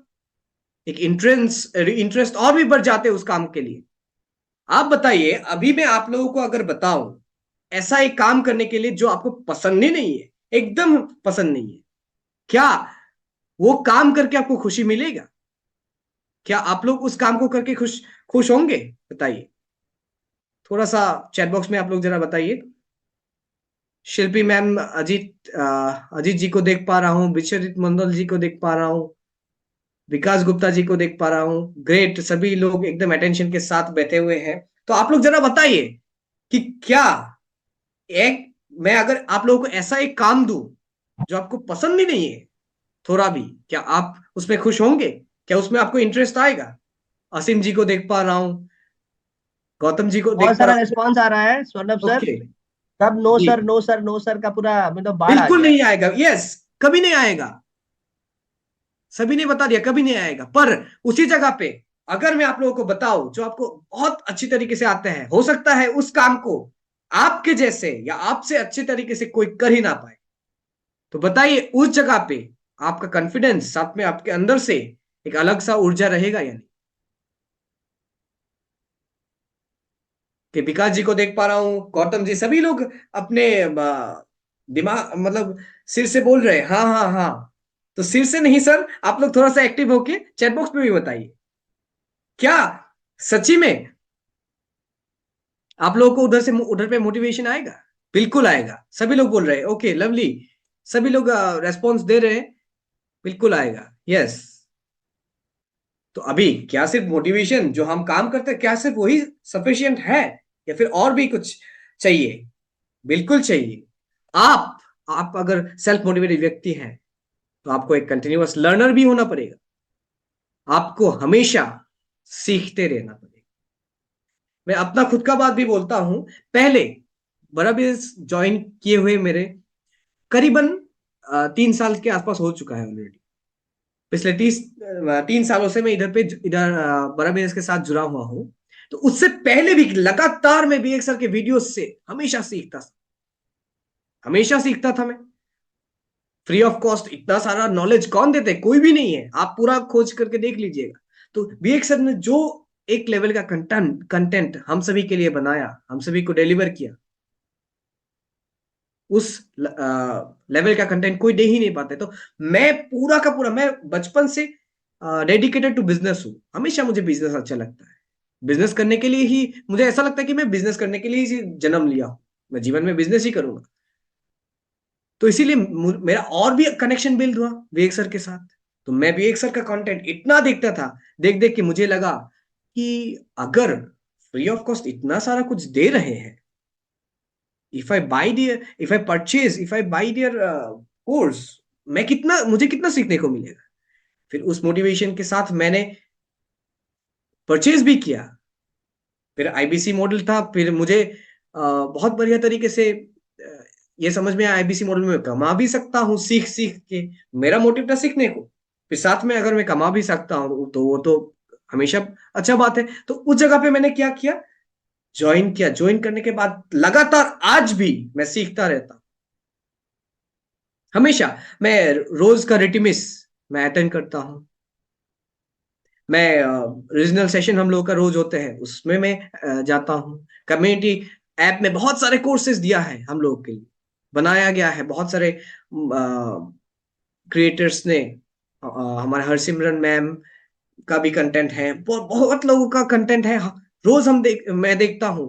एक इंटरेस्ट और भी बढ़ जाते हैं उस काम के लिए। आप बताइए, अभी मैं आप लोगों को अगर बताऊं ऐसा एक काम करने के लिए जो आपको पसंद ही नहीं है, एकदम पसंद नहीं है, क्या वो काम करके आपको खुशी मिलेगा? क्या आप लोग उस काम को करके खुश खुश होंगे? बताइए थोड़ा सा चैट बॉक्स में आप लोग जरा बताइए। शिल्पी मैम, अजीत जी को देख पा रहा हूँ, विश्वजीत मंडल जी को देख पा रहा हूँ, विकास गुप्ता जी को देख पा रहा हूँ। ग्रेट, सभी लोग एकदम अटेंशन के साथ बैठे हुए हैं। तो आप लोग जरा बताइए कि क्या एक मैं अगर आप लोगों को ऐसा एक काम दूं जो आपको पसंद भी नहीं है थोड़ा भी, क्या आप उसमें खुश होंगे? क्या उसमें आपको इंटरेस्ट आएगा? असीम जी को देख पा रहा हूं, गौतम जी को बहुत देख पा सारा रहा रिस्पॉन्स आ रहा है स्वर्णभ हूं। सर। ओके सब नो जी, sir no sir no sir का पूरा मतलब बाढ़ आ बिल्कुल गया। नहीं आएगा, यस, कभी नहीं आएगा। सभी ने बता दिया कभी नहीं आएगा। पर उसी जगह पे अगर मैं आप लोगों को बताऊं जो आपको बहुत अच्छी तरीके से आते हैं, हो सकता है उस काम को आपके जैसे या आपसे अच्छे तरीके से कोई कर ही ना पाए, तो बताइए उस जगह पे आपका कॉन्फिडेंस, साथ में आपके अंदर से एक अलग सा ऊर्जा रहेगा या नहीं? कि विकास जी को देख पा रहा हूं, गौतम जी, सभी लोग अपने दिमाग मतलब सिर से बोल रहे हैं हाँ हाँ हाँ। तो सिर से नहीं सर, आप लोग थोड़ा सा एक्टिव होके चैट बॉक्स में भी बताइए, क्या सच्ची में आप लोगों को उधर से उधर पे मोटिवेशन आएगा? बिल्कुल आएगा, सभी लोग बोल रहे हैं ओके लवली, सभी लोग रेस्पॉन्स दे रहे हैं, बिल्कुल आएगा, यस। तो अभी क्या सिर्फ मोटिवेशन जो हम काम करते हैं क्या सिर्फ वही सफिशियंट है, या फिर और भी कुछ चाहिए? बिल्कुल चाहिए। आप अगर सेल्फ मोटिवेटेड व्यक्ति हैं तो आपको एक कंटिन्यूअस लर्नर भी होना पड़ेगा, आपको हमेशा सीखते रहना पड़ेगा। मैं अपना खुद का बात भी बोलता हूं, पहले बड़ा बिजनेस ज्वाइन किए हुए मेरे करीबन 3 साल के आसपास हो चुका है ऑलरेडी। पिछले 3 सालों से मैं इधर बड़ा बिजनेस के साथ जुड़ा हुआ हूं। तो उससे पहले भी लगातार मैं बीएक्स सर के वीडियोस से हमेशा सीखता था मैं। फ्री ऑफ कॉस्ट इतना सारा नॉलेज कौन देते? कोई भी नहीं है, आप पूरा खोज करके देख लीजिएगा। तो बीएक्स सर ने जो एक लेवल का कंटेंट हम सभी के लिए बनाया, हम सभी को डिलीवर किया, उस लेवल का कंटेंट कोई दे ही नहीं पाते। तो मैं पूरा का पूरा, मैं बचपन से डेडिकेटेड टू बिजनेस हूं। हमेशा मुझे बिजनेस अच्छा लगता है, बिजनेस करने के लिए ही मुझे ऐसा लगता है कि मैं बिजनेस करने के लिए ही जन्म लिया हूं, मैं जीवन में बिजनेस ही करूंगा। तो इसीलिए मेरा और भी कनेक्शन बिल्ड हुआ विवेक सर के साथ। तो मैं विवेक सर का कंटेंट इतना देखता था, देख देख के मुझे लगा कि अगर फ्री ऑफ कॉस्ट इतना सारा कुछ दे रहे हैं, if I by there course, मुझे कितना सीखने को मिलेगा। फिर उस मोटिवेशन के साथ मैंने परचेज भी किया। फिर आईबीसी मॉडल था, फिर मुझे बहुत बढ़िया तरीके से ये समझ में आया आईबीसी मॉडल में मैं कमा भी सकता हूँ सीख सीख के। मेरा मोटिव था सीखने को, फिर साथ में अगर मैं कमा भी सकता हूँ तो वो तो हमेशा अच्छा बात है। तो उस जगह पे मैंने क्या किया, ज्वाइन करने के बाद लगातार आज भी मैं सीखता रहता हूँ। हमेशा मैं रोज का रिटिमिस मैं अटेंड करता हूँ। मैं रीजनल सेशन हम लोगों का रोज होते हैं, उसमें मैं जाता हूँ। कम्युनिटी ऐप में बहुत सारे कोर्सेज दिया है हम लोगों के लिए, बनाया गया है। बहुत सारे क्रिएटर्स ने हमारे हरसिमरन मैम का भी कंटेंट है, बहुत लोगों का कंटेंट है। रोज मैं देखता हूँ।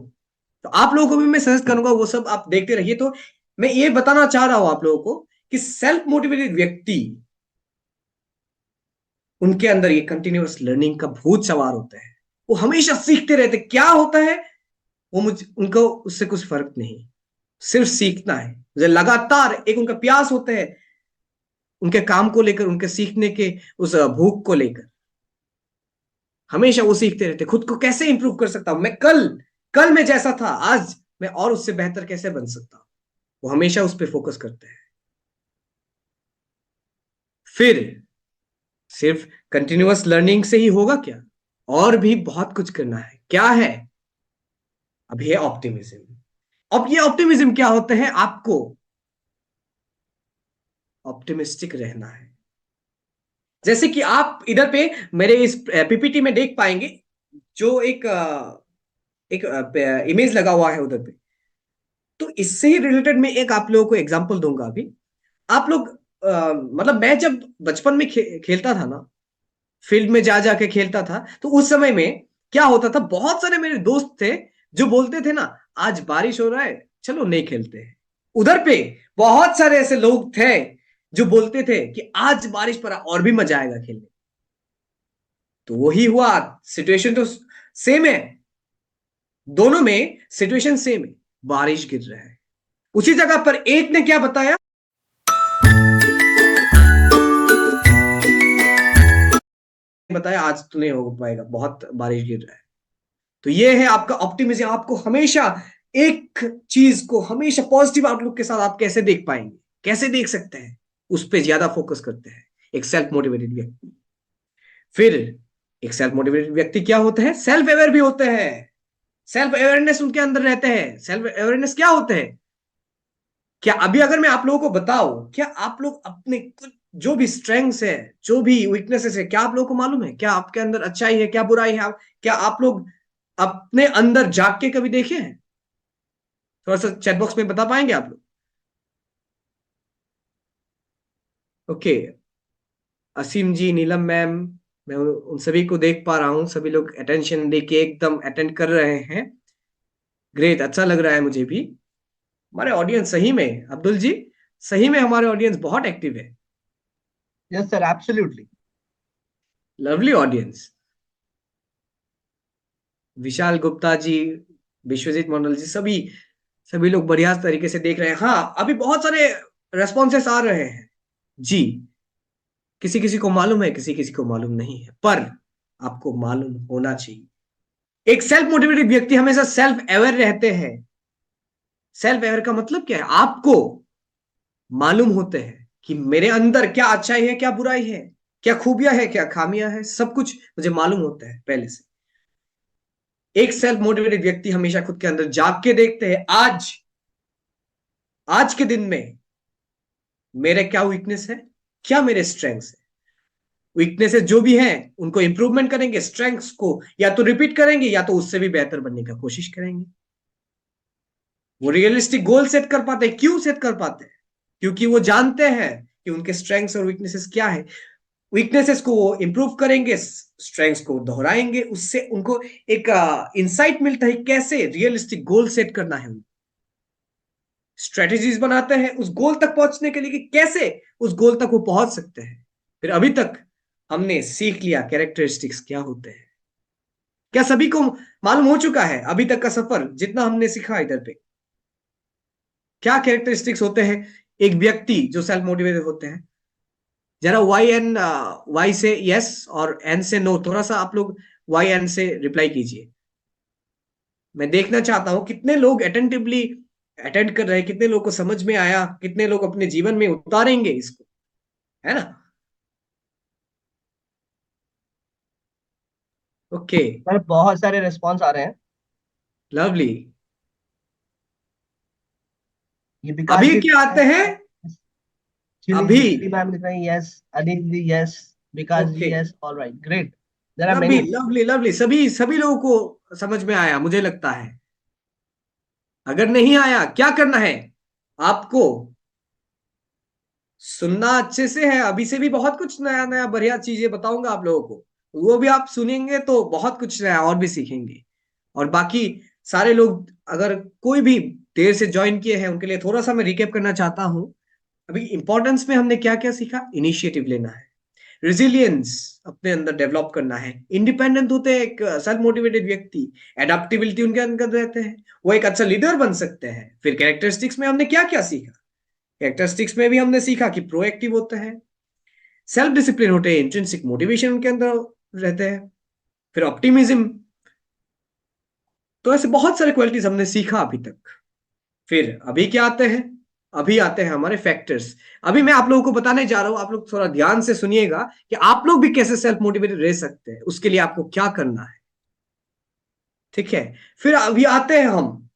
तो आप लोगों को भी मैं सजेस्ट करूंगा वो सब आप देखते रहिए। तो मैं ये बताना चाह रहा हूं आप लोगों को कि सेल्फ मोटिवेटेड व्यक्ति, उनके अंदर ये कंटिन्यूअस लर्निंग का भूत सवार होता है। वो हमेशा सीखते रहते, क्या होता है वो मुझे उनको उससे कुछ फर्क नहीं, सिर्फ सीखना है। मुझे लगातार एक उनका प्यास होता है, उनके काम को लेकर, उनके सीखने के उस भूख को लेकर। हमेशा वो सीखते रहते खुद को कैसे इंप्रूव कर सकता हूं मैं, कल कल मैं जैसा था आज मैं और उससे बेहतर कैसे बन सकता हूं। वो हमेशा उस पर फोकस करते हैं। फिर सिर्फ कंटिन्यूअस लर्निंग से ही होगा क्या? और भी बहुत कुछ करना है। क्या है? अब ये ऑप्टिमिज्म। अब ये ऑप्टिमिज्म क्या होता है? आपको ऑप्टिमिस्टिक रहना है। जैसे कि आप इधर पे मेरे इस पीपीटी में देख पाएंगे, जो एक इमेज लगा हुआ है उधर पे। तो इससे ही रिलेटेड मैं एक आप लोगों को एग्जांपल दूंगा अभी। आप लोग मतलब मैं जब बचपन में खेलता था ना, फील्ड में जा जाके खेलता था, तो उस समय में क्या होता था, बहुत सारे मेरे दोस्त थे जो बोलते थे ना, आज बारिश हो रहा है चलो नहीं खेलते हैं। उधर पे बहुत सारे ऐसे लोग थे जो बोलते थे कि आज बारिश पड़ा और भी मजा आएगा खेलने। तो वही हुआ, सिचुएशन तो सेम है। दोनों में सिचुएशन सेम है, बारिश गिर रहा है। उसी जगह पर एक ने क्या बताया, बताया आज तो नहीं हो पाएगा, बहुत बारिश गिर रहा है। तो ये है आपका ऑप्टिमिज्म। आपको हमेशा एक चीज को हमेशा पॉजिटिव आउटलुक के साथ आप कैसे देख पाएंगे, कैसे देख सकते हैं, उस पर ज्यादा फोकस करते हैं एक सेल्फ मोटिवेटेड व्यक्ति। फिर एक सेल्फ मोटिवेटेड व्यक्ति क्या होते हैं, सेल्फ अवेयर भी होते हैं। सेल्फ अवेयरनेस उनके अंदर रहते हैं। सेल्फ अवेयरनेस क्या होते हैं, क्या अभी अगर मैं आप लोगों को बताऊं, क्या आप लोग अपने कुछ जो भी स्ट्रेंथ्स है, जो भी वीकनेसेस है, क्या आप लोगों को मालूम है, क्या आपके अंदर अच्छाई है, क्या बुराई है, क्या आप लोग अपने अंदर जाग के कभी देखे हैं? थोड़ा सा चैट बॉक्स में बता पाएंगे आप लोग? ओके, असीम जी, नीलम मैम, मैं उन सभी को देख पा रहा हूँ, सभी लोग अटेंशन दे के एकदम अटेंड कर रहे हैं। ग्रेट, अच्छा लग रहा है मुझे भी। हमारे ऑडियंस सही में, अब्दुल जी, सही में हमारे ऑडियंस बहुत एक्टिव है। Yes sir, absolutely. Lovely audience. Vishal Gupta ji, Vishwajit Mandal ji, सभी सभी लोग बढ़िया तरीके से देख रहे हैं। हाँ, अभी बहुत सारे रेस्पॉन्सेस आ रहे हैं जी। किसी किसी को मालूम है, किसी किसी को मालूम नहीं है, पर आपको मालूम होना चाहिए। एक सेल्फ मोटिवेटेड व्यक्ति हमेशा सेल्फ अवेयर रहते हैं। सेल्फ अवेयर का मतलब क्या है, आपको मालूम होते हैं कि मेरे अंदर क्या अच्छाई है, क्या बुराई है, क्या खूबियां है, क्या खामियां है, सब कुछ मुझे मालूम होता है पहले से। एक सेल्फ मोटिवेटेड व्यक्ति हमेशा खुद के अंदर जाग के देखते हैं, आज आज के दिन में मेरे क्या वीकनेस है, क्या मेरे स्ट्रेंथ्स है। वीकनेसेस जो भी हैं उनको इंप्रूवमेंट करेंगे, स्ट्रेंथ्स को या तो रिपीट करेंगे या तो उससे भी बेहतर बनने का कोशिश करेंगे। वो रियलिस्टिक गोल सेट कर पाते हैं। क्यों सेट कर पाते हैं? क्योंकि वो जानते हैं कि उनके स्ट्रेंथ्स और वीकनेसेस क्या है। वीकनेसेस को वो इंप्रूव करेंगे, स्ट्रेंथ्स को दोहराएंगे, उससे उनको एक इंसाइट मिलता है कैसे रियलिस्टिक गोल सेट करना है। स्ट्रेटेजीज बनाते हैं उस गोल तक पहुंचने के लिए कि कैसे उस गोल तक वो पहुंच सकते हैं। फिर अभी तक हमने सीख लिया कैरेक्टरिस्टिक्स क्या होते हैं। क्या सभी को मालूम हो चुका है अभी तक का सफर जितना हमने सीखा इधर पे? क्या कैरेक्टरिस्टिक्स होते हैं एक व्यक्ति जो सेल्फ मोटिवेटेड होते हैं? जरा वाई से यस और एन से नो, थोड़ा सा आप लोग वाई एन से रिप्लाई कीजिए। मैं देखना चाहता हूं कितने लोग अटेंटिवली अटेंड कर रहे हैं, कितने लोग को समझ में आया, कितने लोग अपने जीवन में उतारेंगे इसको, है ना? ओके, सर बहुत सारे रिस्पॉन्स आ रहे हैं। लवली। ये विकास अभी जी क्या आते हैं? अभी चिली मैम लिख रहे हैं yes, Anil ji yes, Vikas okay, ji yes, alright great. There are lovely many. Lovely lovely, सभी सभी लोगों को समझ में आया मुझे लगता है। अगर नहीं आया, क्या करना है आपको? सुनना अच्छे से है, अभी से भी बहुत कुछ नया नया बढ़िया चीजें बताऊंगा आप लोगों को, वो भी आप सुनेंगे तो बहुत कुछ नया और भी सीखेंगे। और बाकी सारे लोग अगर कोई भी देर से ज्वाइन किए हैं उनके लिए थोड़ा सा मैं रिकेप करना चाहता हूं। अभी इंपॉर्टेंस में हमने क्या क्या सीखा? इनिशिएटिव लेना है, रिजिलियंस अपने अंदर डेवलप करना है, इंडिपेंडेंट होते हैं एक सेल्फ मोटिवेटेड व्यक्ति, एडेप्टेबिलिटी उनके अंदर रहते हैं, वो एक अच्छा लीडर बन सकते हैं। फिर कैरेक्टरिस्टिक्स में हमने क्या क्या सीखा? कैरेक्टरिस्टिक्स में भी हमने सीखा कि प्रोएक्टिव होते हैं, सेल्फ डिसिप्लिन होते हैं, इंट्रिंसिक मोटिवेशन उनके अंदर रहते हैं, फिर ऑप्टिमिज्म। तो ऐसे बहुत सारे क्वालिटीज हमने सीखा अभी तक। फिर अभी क्या आते हैं? अभी आते हैं हमारे फैक्टर्स। अभी मैं आप लोगों को बताने जा रहा हूं, आप लोग थोड़ा ध्यान से सुनिएगा कि आप लोग भी कैसे सेल्फ मोटिवेटेड रह सकते हैं, उसके लिए आपको क्या करना है। ठीक है, फिर अभी आते हैं हम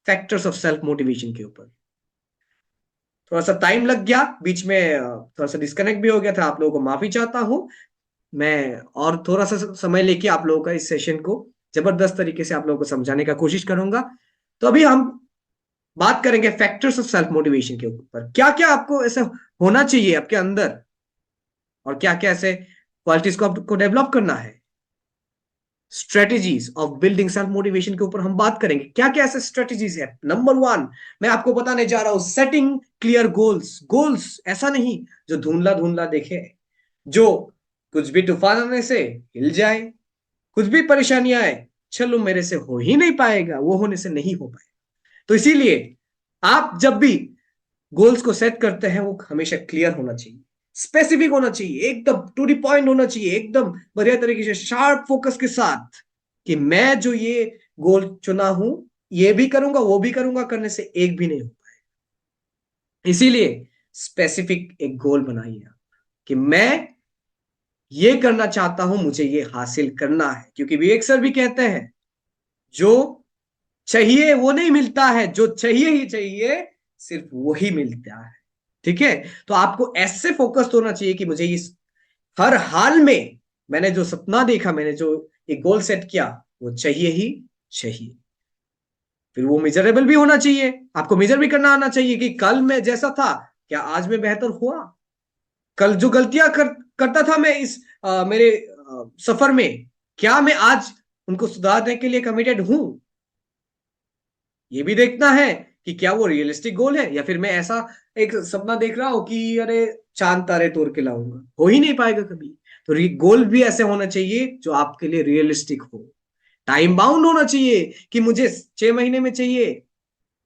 फैक्टर्स ऑफ सेल्फ मोटिवेशन के ऊपर। थोड़ा सा टाइम लग गया बीच में, थोड़ा सा डिस्कनेक्ट भी हो गया था, आप लोगों को माफी चाहता हूं मैं। और थोड़ा सा समय लेके आप लोगों का इस सेशन को जबरदस्त तरीके से आप लोगों को समझाने का कोशिश करूंगा। तो अभी हम बात करेंगे फैक्टर्स ऑफ सेल्फ मोटिवेशन के ऊपर। क्या क्या आपको ऐसा होना चाहिए आपके अंदर, और क्या क्या ऐसे क्वालिटीज को आपको डेवलप करना है। Strategies of building self motivation के ऊपर हम बात करेंगे, क्या क्या ऐसे स्ट्रेटेजीज है। नंबर वन मैं आपको बताने जा रहा हूं, सेटिंग क्लियर गोल्स। गोल्स ऐसा नहीं जो धुंधला धुंधला देखे, जो कुछ भी तूफान आने से हिल जाए, कुछ भी परेशानियां आए चलो मेरे से हो ही नहीं पाएगा, वो होने से नहीं हो पाएगा। तो इसीलिए आप जब भी गोल्स को सेट करते हैं वो हमेशा क्लियर होना चाहिए, स्पेसिफिक होना चाहिए, एकदम टू द पॉइंट होना चाहिए, एकदम बढ़िया तरीके से शार्प फोकस के साथ कि मैं जो ये गोल चुना हूं ये भी करूंगा वो भी करूंगा, करने से एक भी नहीं हो पाएगा। इसीलिए स्पेसिफिक एक गोल बनाइए आप कि मैं ये करना चाहता हूं, मुझे ये हासिल करना है। क्योंकि विवेक सर भी कहते हैं जो चाहिए वो नहीं मिलता है, जो चाहिए ही चाहिए सिर्फ वो ही मिलता है। ठीक है, तो आपको ऐसे फोकस होना चाहिए कि मुझे इस हर हाल में मैंने जो सपना देखा, मैंने जो एक गोल सेट किया वो चाहिए ही चाहिए। फिर वो मेजरेबल भी होना चाहिए, आपको मेजर भी करना आना चाहिए कि कल मैं जैसा था क्या आज में बेहतर हुआ, कल जो गलतियां करता था मैं इस मेरे सफर में, क्या मैं आज उनको सुधारने के लिए कमिटेड हूं। ये भी देखना है कि क्या वो रियलिस्टिक गोल है, या फिर मैं ऐसा एक सपना देख रहा हूं कि अरे चांद तारे तोड़ के लाऊंगा, हो ही नहीं पाएगा कभी। तो गोल भी ऐसे होना चाहिए जो आपके लिए रियलिस्टिक हो, टाइम बाउंड होना चाहिए कि मुझे 6 महीने में चाहिए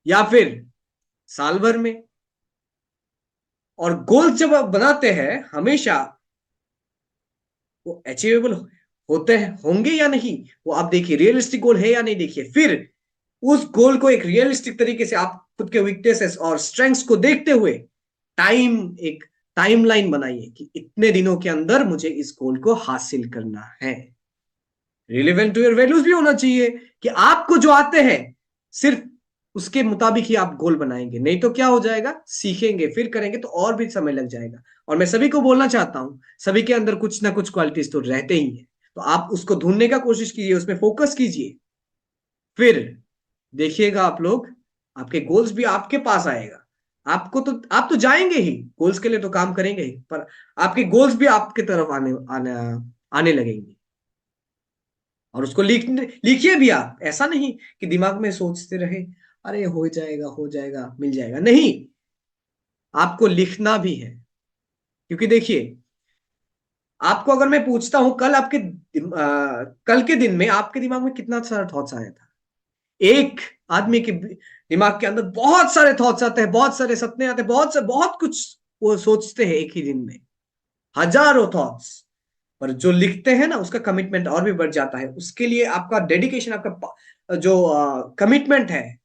या फिर साल भर में। और गोल जब आप बनाते हैं हमेशा वो अचीवेबल होते हैं, होंगे या नहीं वो आप देखिए, रियलिस्टिक गोल है या नहीं देखिए, फिर उस गोल को एक रियलिस्टिक तरीके से आप खुद के वीकनेसेस और स्ट्रेंथ्स को देखते हुए एक टाइमलाइन बनाइए कि इतने दिनों के अंदर मुझे इस गोल को हासिल करना है। रिलेवेंट टू योर वैल्यूज भी होना चाहिए कि आपको जो आते हैं सिर्फ उसके मुताबिक ही आप गोल बनाएंगे, नहीं तो क्या हो जाएगा, सीखेंगे फिर करेंगे तो और भी समय लग जाएगा। और मैं सभी को बोलना चाहता हूं, सभी के अंदर कुछ ना कुछ क्वालिटीज तो रहते ही हैं, तो आप उसको ढूंढने का कोशिश कीजिए, उसमें फोकस कीजिए, फिर देखिएगा आप लोग आपके गोल्स भी आपके पास आएगा। आपको तो आप तो जाएंगे ही, गोल्स के लिए तो काम करेंगे ही, पर आपके गोल्स भी आपके तरफ आने लगेंगे। और उसको लिखिए भी आप, ऐसा नहीं कि दिमाग में सोचते रहे अरे हो जाएगा मिल जाएगा, नहीं, आपको लिखना भी है। क्योंकि देखिए, आपको अगर मैं पूछता हूं कल के दिन में आपके दिमाग में कितना सारा थॉट्स आया था, एक आदमी के दिमाग के अंदर बहुत सारे थॉट्स आते हैं, बहुत सारे सपने आते हैं, बहुत कुछ वो सोचते हैं एक ही दिन में, हजारों थॉट्स। पर जो लिखते हैं ना उसका कमिटमेंट और भी बढ़ जाता है, उसके लिए आपका डेडिकेशन, आपका जो कमिटमेंट है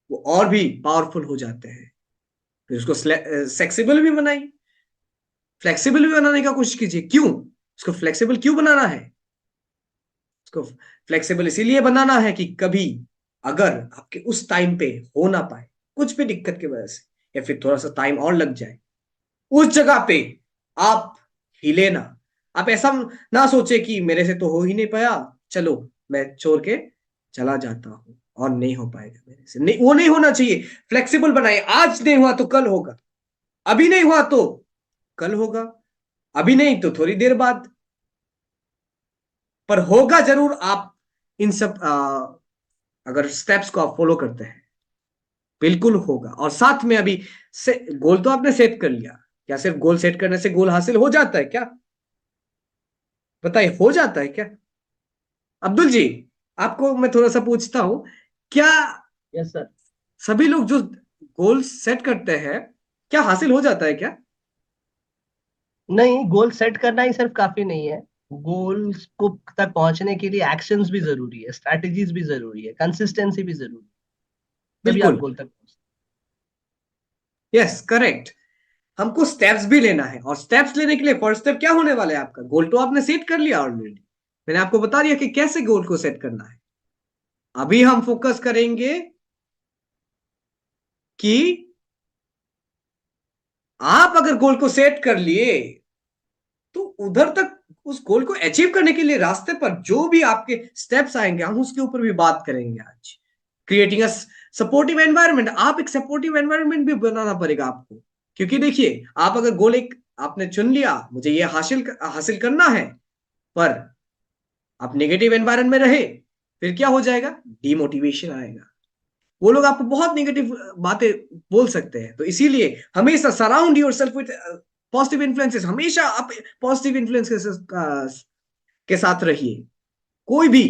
वो और भी पावरफुल हो जाते हैं। फिर उसको फ्लेक्सिबल भी बनाइए, फ्लेक्सिबल भी बनाने का कोशिश कीजिए। क्यों उसको फ्लेक्सिबल क्यों बनाना है, उसको फ्लेक्सिबल इसीलिए बनाना है कि कभी अगर आपके उस टाइम पे हो ना पाए, कुछ भी दिक्कत की वजह से, या फिर थोड़ा सा टाइम और लग जाए, उस जगह पे आप हिले ना। आप ऐसा ना सोचे कि मेरे से तो हो ही नहीं पाया, चलो मैं छोड़ के चला जाता हूं और नहीं हो पाएगा मेरे से, नहीं, वो नहीं होना चाहिए। फ्लेक्सिबल बनाए, आज नहीं हुआ तो कल होगा, अभी नहीं हुआ तो कल होगा, अभी नहीं तो थोड़ी देर बाद, पर होगा जरूर। आप इन सब अगर स्टेप्स को आप फॉलो करते हैं बिल्कुल होगा। और साथ में अभी से गोल तो आपने सेट कर लिया, क्या सिर्फ गोल सेट करने से गोल हासिल हो जाता है क्या, बताइए, हो जाता है क्या? अब्दुल जी, आपको मैं थोड़ा सा पूछता हूं, क्या यस सर। सभी लोग जो गोल सेट करते हैं क्या हासिल हो जाता है क्या? नहीं, गोल सेट करना ही सिर्फ काफी नहीं है, गोल्स को तक पहुंचने के लिए एक्शंस भी जरूरी है, स्ट्रैटेजीज भी जरूरी है, कंसिस्टेंसी भी जरूरी है, तभी आप बिल्कुल, गोल तक पहुंचते यस करेक्ट। हमको स्टेप्स भी लेना है, और स्टेप्स लेने के लिए फर्स्ट स्टेप क्या होने वाला है, आपका गोल तो आपने सेट कर लिया ऑलरेडी, मैंने आपको बता दिया कि कैसे गोल को सेट करना है। अभी हम फोकस करेंगे कि आप अगर गोल को सेट कर लिए तो उधर तक उस गोल को अचीव करने के लिए रास्ते पर जो भी आपके स्टेप्स आएंगे हम उसके ऊपर भी बात करेंगे आज। क्रिएटिंग अ सपोर्टिव एनवायरनमेंट, आप एक सपोर्टिव एनवायरनमेंट भी बनाना पड़ेगा आपको। क्योंकि देखिए, आप अगर गोल एक आपने चुन लिया, मुझे ये हासिल करना है, पर आप नेगेटिव एनवायरनमेंट में रहे, फिर क्या हो जाएगा, डिमोटिवेशन आएगा, वो लोग आपको बहुत नेगेटिव बातें बोल सकते हैं। तो इसीलिए हमेशा surround your self with positive influences, हमेशा आप पॉजिटिव इन्फ्लुएंसेस के साथ रहिए। कोई भी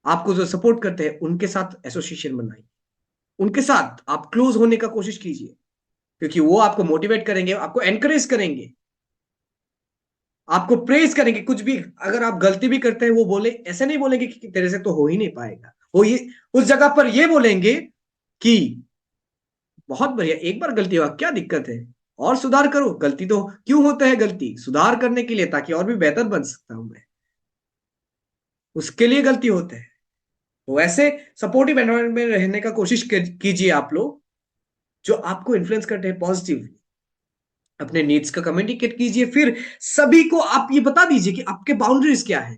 आपको जो सपोर्ट करते हैं उनके साथ एसोसिएशन बनाइए, उनके साथ आप क्लोज होने का कोशिश कीजिए, क्योंकि वो आपको मोटिवेट करेंगे, आपको एनकरेज करेंगे, आपको प्रेज करेंगे। कुछ भी अगर आप गलती भी करते हैं, वो बोले, ऐसे नहीं बोलेंगे कि तेरे से तो हो ही नहीं पाएगा, वो ये उस जगह पर ये बोलेंगे कि बहुत बढ़िया, एक बार गलती हुआ, क्या दिक्कत है, और सुधार करो। गलती तो क्यों होता है, गलती सुधार करने के लिए, ताकि और भी बेहतर बन सकता हूं मैं, उसके लिए गलती होते हैं। तो ऐसे सपोर्टिव एनवायरनमेंट में रहने का कोशिश कीजिए आप लोग, जो आपको इन्फ्लुएंस करते हैं पॉजिटिवली। अपने नीड्स का कम्युनिकेट कीजिए, फिर सभी को आप ये बता दीजिए कि आपके बाउंड्रीज क्या है।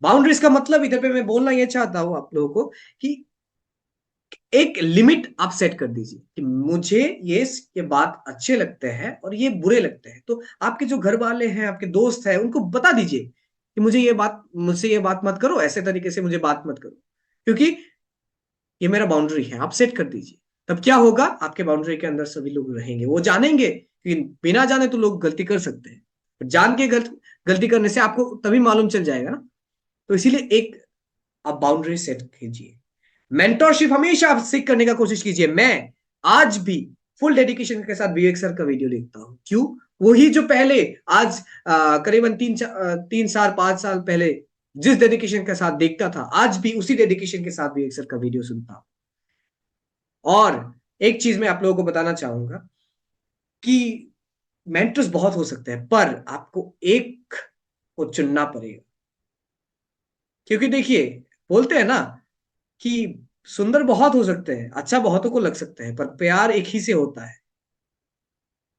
बाउंड्रीज का मतलब इधर पे मैं बोलना ये चाहता हूं आप लोगों को कि एक लिमिट आप सेट कर दीजिए कि मुझे ये बात अच्छे लगते हैं और ये बुरे लगते हैं। तो आपके जो घर वाले हैं, आपके दोस्त हैं, उनको बता दीजिए कि मुझसे ये बात मत करो, ऐसे तरीके से मुझे बात मत करो, क्योंकि ये मेरा बाउंड्री है। आप सेट कर दीजिए, तब क्या होगा, आपके बाउंड्री के अंदर सभी लोग रहेंगे। वो जानेंगे कि बिना जाने तो लोग गलती कर सकते हैं, जान के गलती करने से आपको तभी मालूम चल जाएगा ना। तो इसीलिए एक आप बाउंड्री सेट कीजिए। मेंटरशिप हमेशा आप सीख करने का कोशिश कीजिए। मैं आज भी फुल डेडिकेशन के साथ विवेक सर का वीडियो देखता हूं। क्यों? वही जो पहले आज करीबन 3 साल 5 साल पहले जिस डेडिकेशन के साथ देखता था, आज भी उसी डेडिकेशन के साथ विवेक सर का वीडियो सुनता हूं। और एक चीज मैं आप लोगों को बताना चाहूंगा कि मेंटर्स बहुत हो सकते हैं, पर आपको एक को चुनना पड़ेगा। क्योंकि देखिए, बोलते हैं ना कि सुंदर बहुत हो सकते हैं, अच्छा बहुतों को लग सकता है, पर प्यार एक ही से होता है।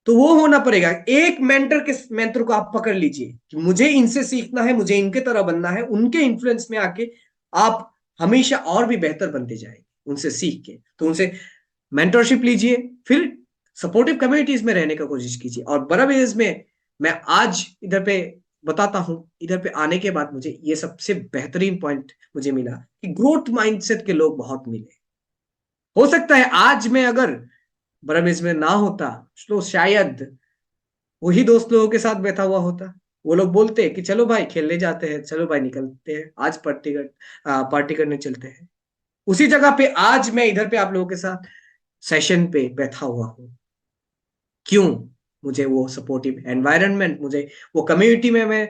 तो वो होना पड़ेगा। एक मेंटर को आप पकड़ लीजिए कि मुझे इनसे सीखना है, मुझे इनके तरह बनना है। उनके इन्फ्लुएंस में आके आप हमेशा और भी बेहतर बनते जाएंगे उनसे सीख के। तो उनसे मेंटरशिप लीजिए, फिर सपोर्टिव कम्युनिटीज में रहने का कोशिश कीजिए। और बड़ा एज में मैं आज इधर पे बताता हूं, इधर पे आने के बाद मुझे ये सबसे बेहतरीन पॉइंट मुझे मिला कि ग्रोथ माइंडसेट के लोग बहुत मिले। हो सकता है आज मैं अगर बड़ा एज में ना होता तो शायद वही दोस्त लोगों के साथ बैठा हुआ होता। वो लोग बोलते कि चलो भाई खेलने जाते हैं, चलो भाई निकलते हैं, आज पार्टी करने चलते हैं। उसी जगह पे आज मैं इधर पे आप लोगों के साथ सेशन पे बैठा हुआ हूं। क्यों? मुझे वो सपोर्टिव एनवायरनमेंट, मुझे वो कम्युनिटी में मैं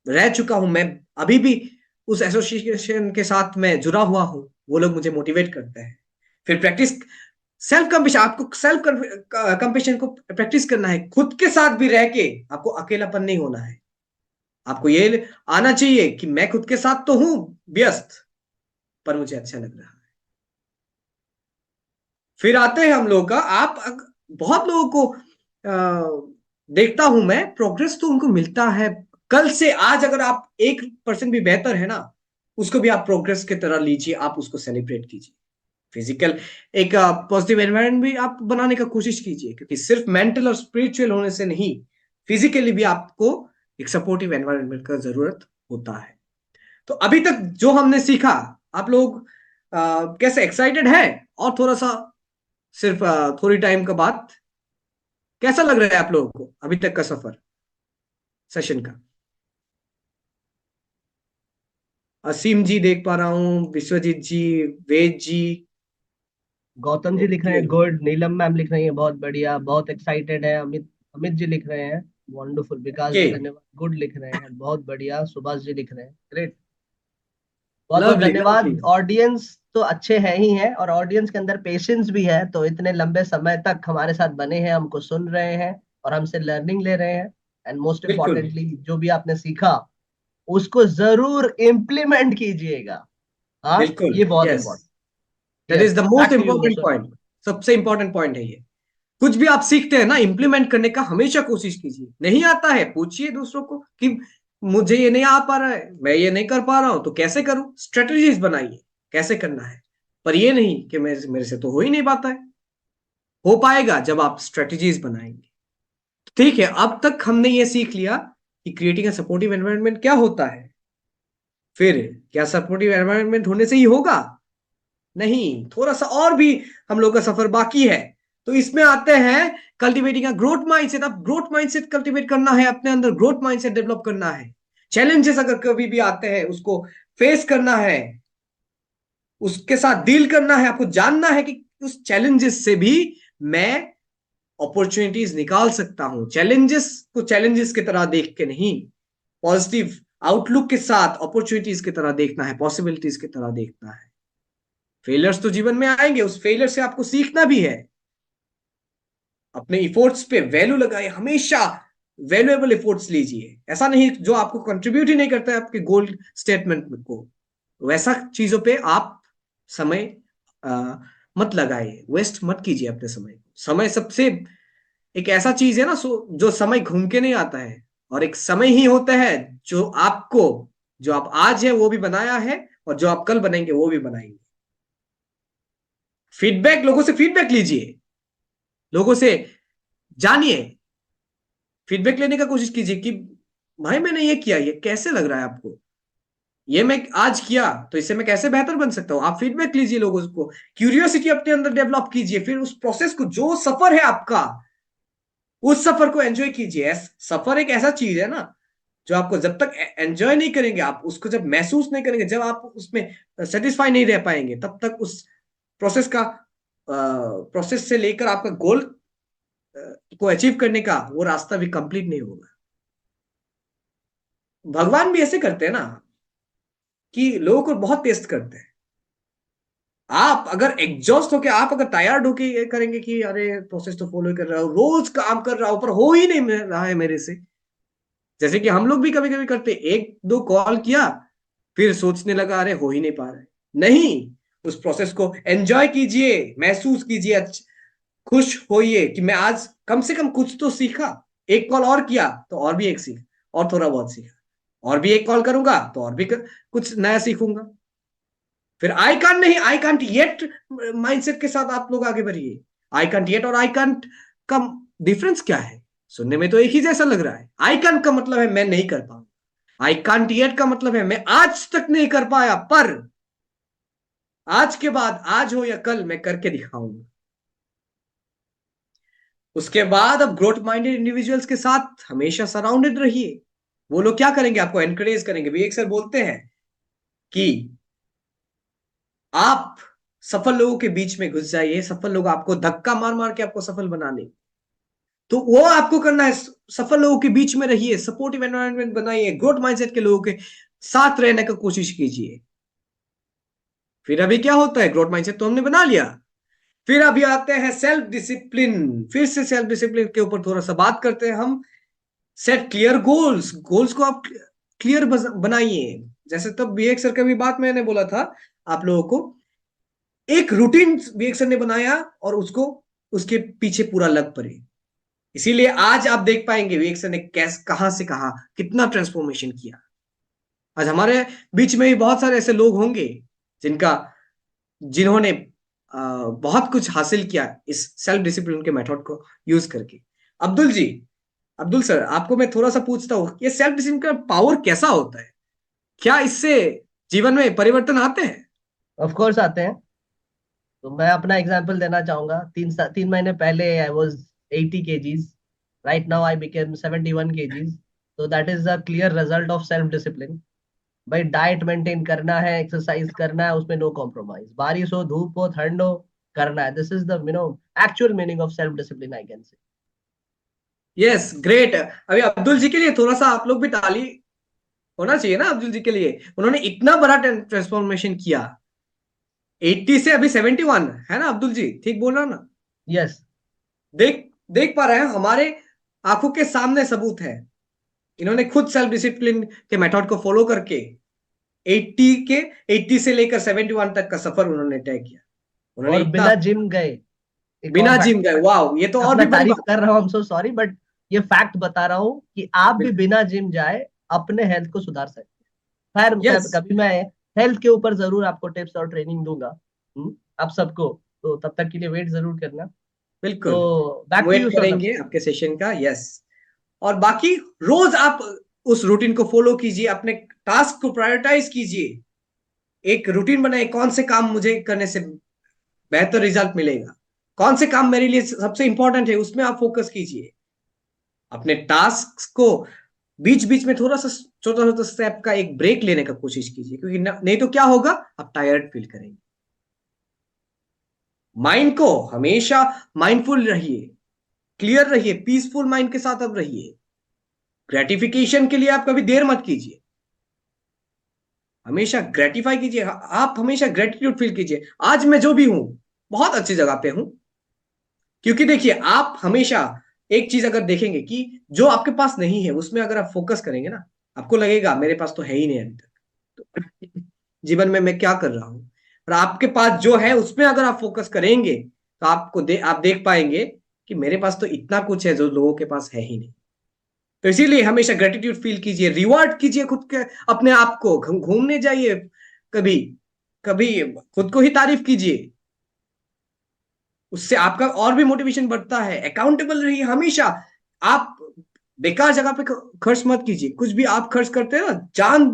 रह चुका हूं। मैं अभी भी उस एसोसिएशन के साथ मैं जुड़ा हुआ हूं। वो लोग मुझे मोटिवेट करते हैं। फिर प्रैक्टिस, सेल्फ कंपेशन, आपको सेल्फ कंपेशन को प्रैक्टिस करना है। खुद के साथ भी रह के आपको अकेलापन नहीं होना है। आपको ये आना चाहिए कि मैं खुद के साथ तो हूं व्यस्त, पर मुझे अच्छा लग रहा है। फिर आते हैं हम लोग का, बहुत लोगों को देखता हूं मैं, प्रोग्रेस तो उनको मिलता है। कल से आज अगर आप 1% भी बेहतर है ना, उसको भी आप प्रोग्रेस की तरह लीजिए, आप उसको सेलिब्रेट कीजिए। फिजिकल एक पॉजिटिव एनवायरनमेंट भी आप बनाने का कोशिश कीजिए, क्योंकि सिर्फ मेंटल और स्पिरिचुअल होने से नहीं, फिजिकली भी आपको एक सपोर्टिव एनवायरनमेंट का जरूरत होता है। तो अभी तक जो हमने सीखा, आप लोग कैसे एक्साइटेड है? और थोड़ा सा, सिर्फ थोड़ी टाइम का बात, कैसा लग रहा है आप लोगों को अभी तक का सफर सेशन का? असीम जी देख पा रहा हूं, विश्वजीत जी, वेद जी। गौतम जी लिख रहे ओके, हैं गुड, नीलम मैम लिख रही हैं बहुत बढ़िया, बहुत एक्साइटेड है। अमित अमित जी लिख रहे हैं वंडरफुल। विकास ओके, जी धन्यवाद, गुड लिख रहे हैं, बहुत बढ़िया। सुभाष जी लिख रहे हैं ग्रेट, बहुत बहुत लवली लवली। धन्यवाद। ऑडियंस तो अच्छे हैं ही हैं, और ऑडियंस के अंदर पेशेंस भी है, तो इतने लंबे समय तक हमारे साथ बने हैं, हमको सुन रहे हैं और हमसे लर्निंग ले रहे हैं। एंड मोस्ट बिल्कुल, इम्पोर्टेंटली, जो भी आपने सीखा उसको जरूर इम्प्लीमेंट कीजिएगा। हाँ, बिल्कुल, ये बहुत yes, important. That is yes, the most back to you important mister point. Abdul. सबसे इंपॉर्टेंट पॉइंट है ये। कुछ भी आप सीखते हैं ना, इंप्लीमेंट करने का हमेशा कोशिश कीजिए। नहीं आता है, पूछिए दूसरों को कि मुझे ये नहीं आ पा रहा है, मैं ये नहीं कर पा रहा हूं, तो कैसे करूं। स्ट्रेटजीज बनाइए कैसे करना है, पर ये नहीं कि मेरे से तो हो ही नहीं पाता है। हो पाएगा जब आप स्ट्रेटजीज बनाएंगे। ठीक है, अब तक हमने ये सीख लिया कि क्रिएटिंग अ सपोर्टिव एनवायरनमेंट क्या होता है। फिर क्या सपोर्टिव एनवायरनमेंट होने से ही होगा? नहीं, थोड़ा सा और भी हम लोग का सफर बाकी है। तो इसमें आते हैं कल्टीवेटिंग अ ग्रोथ माइंडसेट। अब ग्रोथ माइंडसेट कल्टीवेट करना है, अपने अंदर ग्रोथ माइंडसेट डेवलप करना है। चैलेंजेस अगर कभी भी आते हैं, उसको फेस करना है, उसके साथ डील करना है, आपको जानना है कि उस चैलेंजेस से भी मैं अपॉर्चुनिटीज निकाल सकता हूं। चैलेंजेस को चैलेंजेस की तरह देख के नहीं, पॉजिटिव आउटलुक के साथ अपॉर्चुनिटीज की तरह देखना है, पॉसिबिलिटीज की तरह देखना है। फेलियर्स तो जीवन में आएंगे, उस फेलियर से आपको सीखना भी है। अपने इफोर्ट्स पे वैल्यू लगाए, हमेशा वैल्यूएबल इफोर्ट्स लीजिए, ऐसा नहीं जो आपको कंट्रीब्यूट ही नहीं करता है आपके गोल स्टेटमेंट को, वैसा चीजों पे आप समय मत लगाइए, वेस्ट मत कीजिए अपने समय को। समय सबसे एक ऐसा चीज है ना जो समय घूम के नहीं आता है, और एक समय ही होता है जो आपको, जो आप आज है वो भी बनाया है, और जो आप कल बनाएंगे वो भी बनाएंगे। फीडबैक, लोगों से फीडबैक लीजिए, लोगों से जानिए, फीडबैक लेने का कोशिश कीजिए कि भाई मैंने ये किया, ये कैसे लग रहा है आपको, ये मैं आज किया तो इससे मैं कैसे बेहतर बन सकता हूं। आप फीडबैक लीजिए, लोगों को क्यूरियोसिटी अपने अंदर डेवलप कीजिए, फिर उस प्रोसेस को, जो सफर है आपका, उस सफर को एंजॉय कीजिए। सफर एक ऐसा चीज है ना जो आपको जब तक एंजॉय नहीं करेंगे, आप उसको जब महसूस नहीं करेंगे, जब आप उसमें सेटिस्फाई नहीं रह पाएंगे, तब तक उस प्रोसेस का, प्रोसेस से लेकर आपका गोल को अचीव करने का वो रास्ता भी कंप्लीट नहीं होगा। भगवान भी ऐसे करते हैं ना कि लोगों को बहुत टेस्ट करते हैं। आप अगर एग्जॉस्ट होके, आप अगर टायर्ड होके ये करेंगे कि अरे प्रोसेस तो फॉलो कर रहा हूं, रोज काम कर रहा हूं, पर हो ही नहीं रहा है मेरे से, जैसे कि हम लोग भी कभी कभी करते, एक दो कॉल किया फिर सोचने लगा अरे हो ही नहीं पा रहा है। नहीं, उस प्रोसेस को एंजॉय कीजिए, महसूस कीजिए, खुश होइए कि मैं आज कम से कम कुछ तो सीखा। एक कॉल और किया तो और भी एक सीखा, और थोड़ा बहुत सीखा, और भी एक कॉल करूंगा तो और भी कुछ नया सीखूंगा। फिर आई कांट नहीं, आई कांट येट माइंडसेट के साथ आप लोग आगे बढ़िए। आई कांट येट और आई कांट का डिफरेंस क्या है? सुनने में तो एक ही जैसा लग रहा है। आई कांट का मतलब है मैं नहीं कर पाऊंगा, आई कांट येट का मतलब है मैं आज तक नहीं कर पाया, पर आज के बाद, आज हो या कल, मैं करके दिखाऊंगा। उसके बाद अब ग्रोथ माइंडेड इंडिविजुअल्स के साथ हमेशा सराउंडेड रहिए। वो लोग क्या करेंगे? आपको एनकरेज करेंगे। विवेक सर बोलते हैं कि आप सफल लोगों के बीच में घुस जाइए, सफल लोग आपको धक्का मार मार के आपको सफल बना लेंगे। तो वो आपको करना है, सफल लोगों के बीच में रहिए, सपोर्टिव एनवायरनमेंट बनाइए, ग्रोथ माइंडसेट के लोगों के साथ रहने की कोशिश कीजिए। फिर अभी क्या होता है? ग्रोथ माइंडसेट तो हमने बना लिया, फिर अभी आते हैं सेल्फ डिसिप्लिन। फिर से सेल्फ डिसिप्लिन के ऊपर थोड़ा सा बात करते हैं हम। सेट क्लियर गोल्स, गोल्स को आप क्लियर बनाइए। जैसे तब विवेक सर का भी बात मैंने बोला था आप लोगों को, एक रूटीन विवेक सर ने बनाया और उसको, उसके पीछे पूरा लग पड़े। इसीलिए आज आप देख पाएंगे विवेक सर ने कैसे, कहां से कहा, कितना ट्रांसफॉर्मेशन किया। आज हमारे बीच में भी बहुत सारे ऐसे लोग होंगे जिनका, जिन्होंने बहुत कुछ हासिल किया इस सेल्फ डिसिप्लिन के मेथड को यूज करके। अब्दुल जी, अब्दुल सर, आपको मैं थोड़ा सा पूछता हूँ, ये सेल्फ डिसिप्लिन का पावर कैसा होता है? क्या इससे जीवन में परिवर्तन आते हैं? ऑफ कोर्स आते हैं। तो मैं अपना एग्जांपल देना चाहूंगा। 3 महीने पहले I was 80 kgs। Right now I became 71 kgs। तो that is a clear result of self discipline. भाई डाइट मेंटेन करना है, एक्सरसाइज करना है, उसमें नो कॉम्प्रोमाइज, बारिश हो, धूप हो, ठंड हो, करना है। This is the actual meaning of self discipline, I can say. Yes, great. अभी अब्दुल जी के लिए थोड़ा सा आप लोग भी ताली होना चाहिए ना अब्दुल जी के लिए। उन्होंने इतना बड़ा ट्रांसफॉर्मेशन किया, 80 से अभी 71, है ना अब्दुल जी? ठीक बोल रहा हूं ना? यस। देख देख पा रहे हैं, हमारे आंखों के सामने सबूत है। इन्होंने खुद सेल्फ डिसिप्लिन के मेथड को फॉलो करके 80 के 80 से लेकर 71 तक का सफर उन्होंने तय किया। उन्होंने और इतना बिना जिम गए। एक और बिना जिम गए, फैक्ट, वाह, ये तो और मैं भी बड़ी तारीफ बात। कर रहा हूँ, I am so sorry, but ये फैक्ट बता रहा हूँ कि आप भी बिल्कुल। बिना जिम जाए अपने हेल्थ को सुधार सकते हैं। खैर यस, कभी मैं हेल्थ के ऊपर जरूर आपको टिप्स और ट्रेनिंग दूंगा। आप सबको। तो तब तक के लिए वेट जरूर करना। बिल्कुल। तो back to wait you Saurabh. करेंगे आपके सेशन का। यस। और बाकी रोज आप उस रूटीन को फॉलो कीजिए, अपने टास्क को प्रायोरिटाइज कीजिए, एक रूटीन बनाए, कौन से काम मुझे करने से बेहतर रिजल्ट मिलेगा, कौन से काम मेरे लिए सबसे इंपॉर्टेंट है, उसमें आप फोकस कीजिए। अपने टास्क को बीच बीच में थोड़ा सा छोटा छोटा स्टेप का एक ब्रेक लेने का कोशिश कीजिए, क्योंकि नहीं तो क्या होगा, आप टायर्ड फील करेंगे। माइंड को हमेशा माइंडफुल रहिए, क्लियर रहिए, पीसफुल माइंड के साथ अब रहिए। ग्रेटिफिकेशन के लिए आप कभी देर मत कीजिए, हमेशा ग्रेटिफाई कीजिए, आप हमेशा ग्रेटिट्यूड फील कीजिए। आज मैं जो भी हूं बहुत अच्छी जगह पे हूं, क्योंकि देखिए आप हमेशा एक चीज अगर देखेंगे कि जो आपके पास नहीं है उसमें अगर आप फोकस करेंगे ना, आपको लगेगा मेरे पास तो है ही नहीं अभी तक, तो जीवन में मैं क्या कर रहा हूं। और आपके पास जो है उसमें अगर आप फोकस करेंगे तो आप देख पाएंगे कि मेरे पास तो इतना कुछ है जो लोगों के पास है ही नहीं। तो इसीलिए हमेशा ग्रेटिट्यूड फील कीजिए, रिवॉर्ड कीजिए खुद के, अपने आप को, घूमने जाइए, कभी कभी खुद को ही तारीफ कीजिए, उससे आपका और भी मोटिवेशन बढ़ता है। अकाउंटेबल रहिए हमेशा, आप बेकार जगह पे खर्च मत कीजिए। कुछ भी आप खर्च करते हैं ना, जान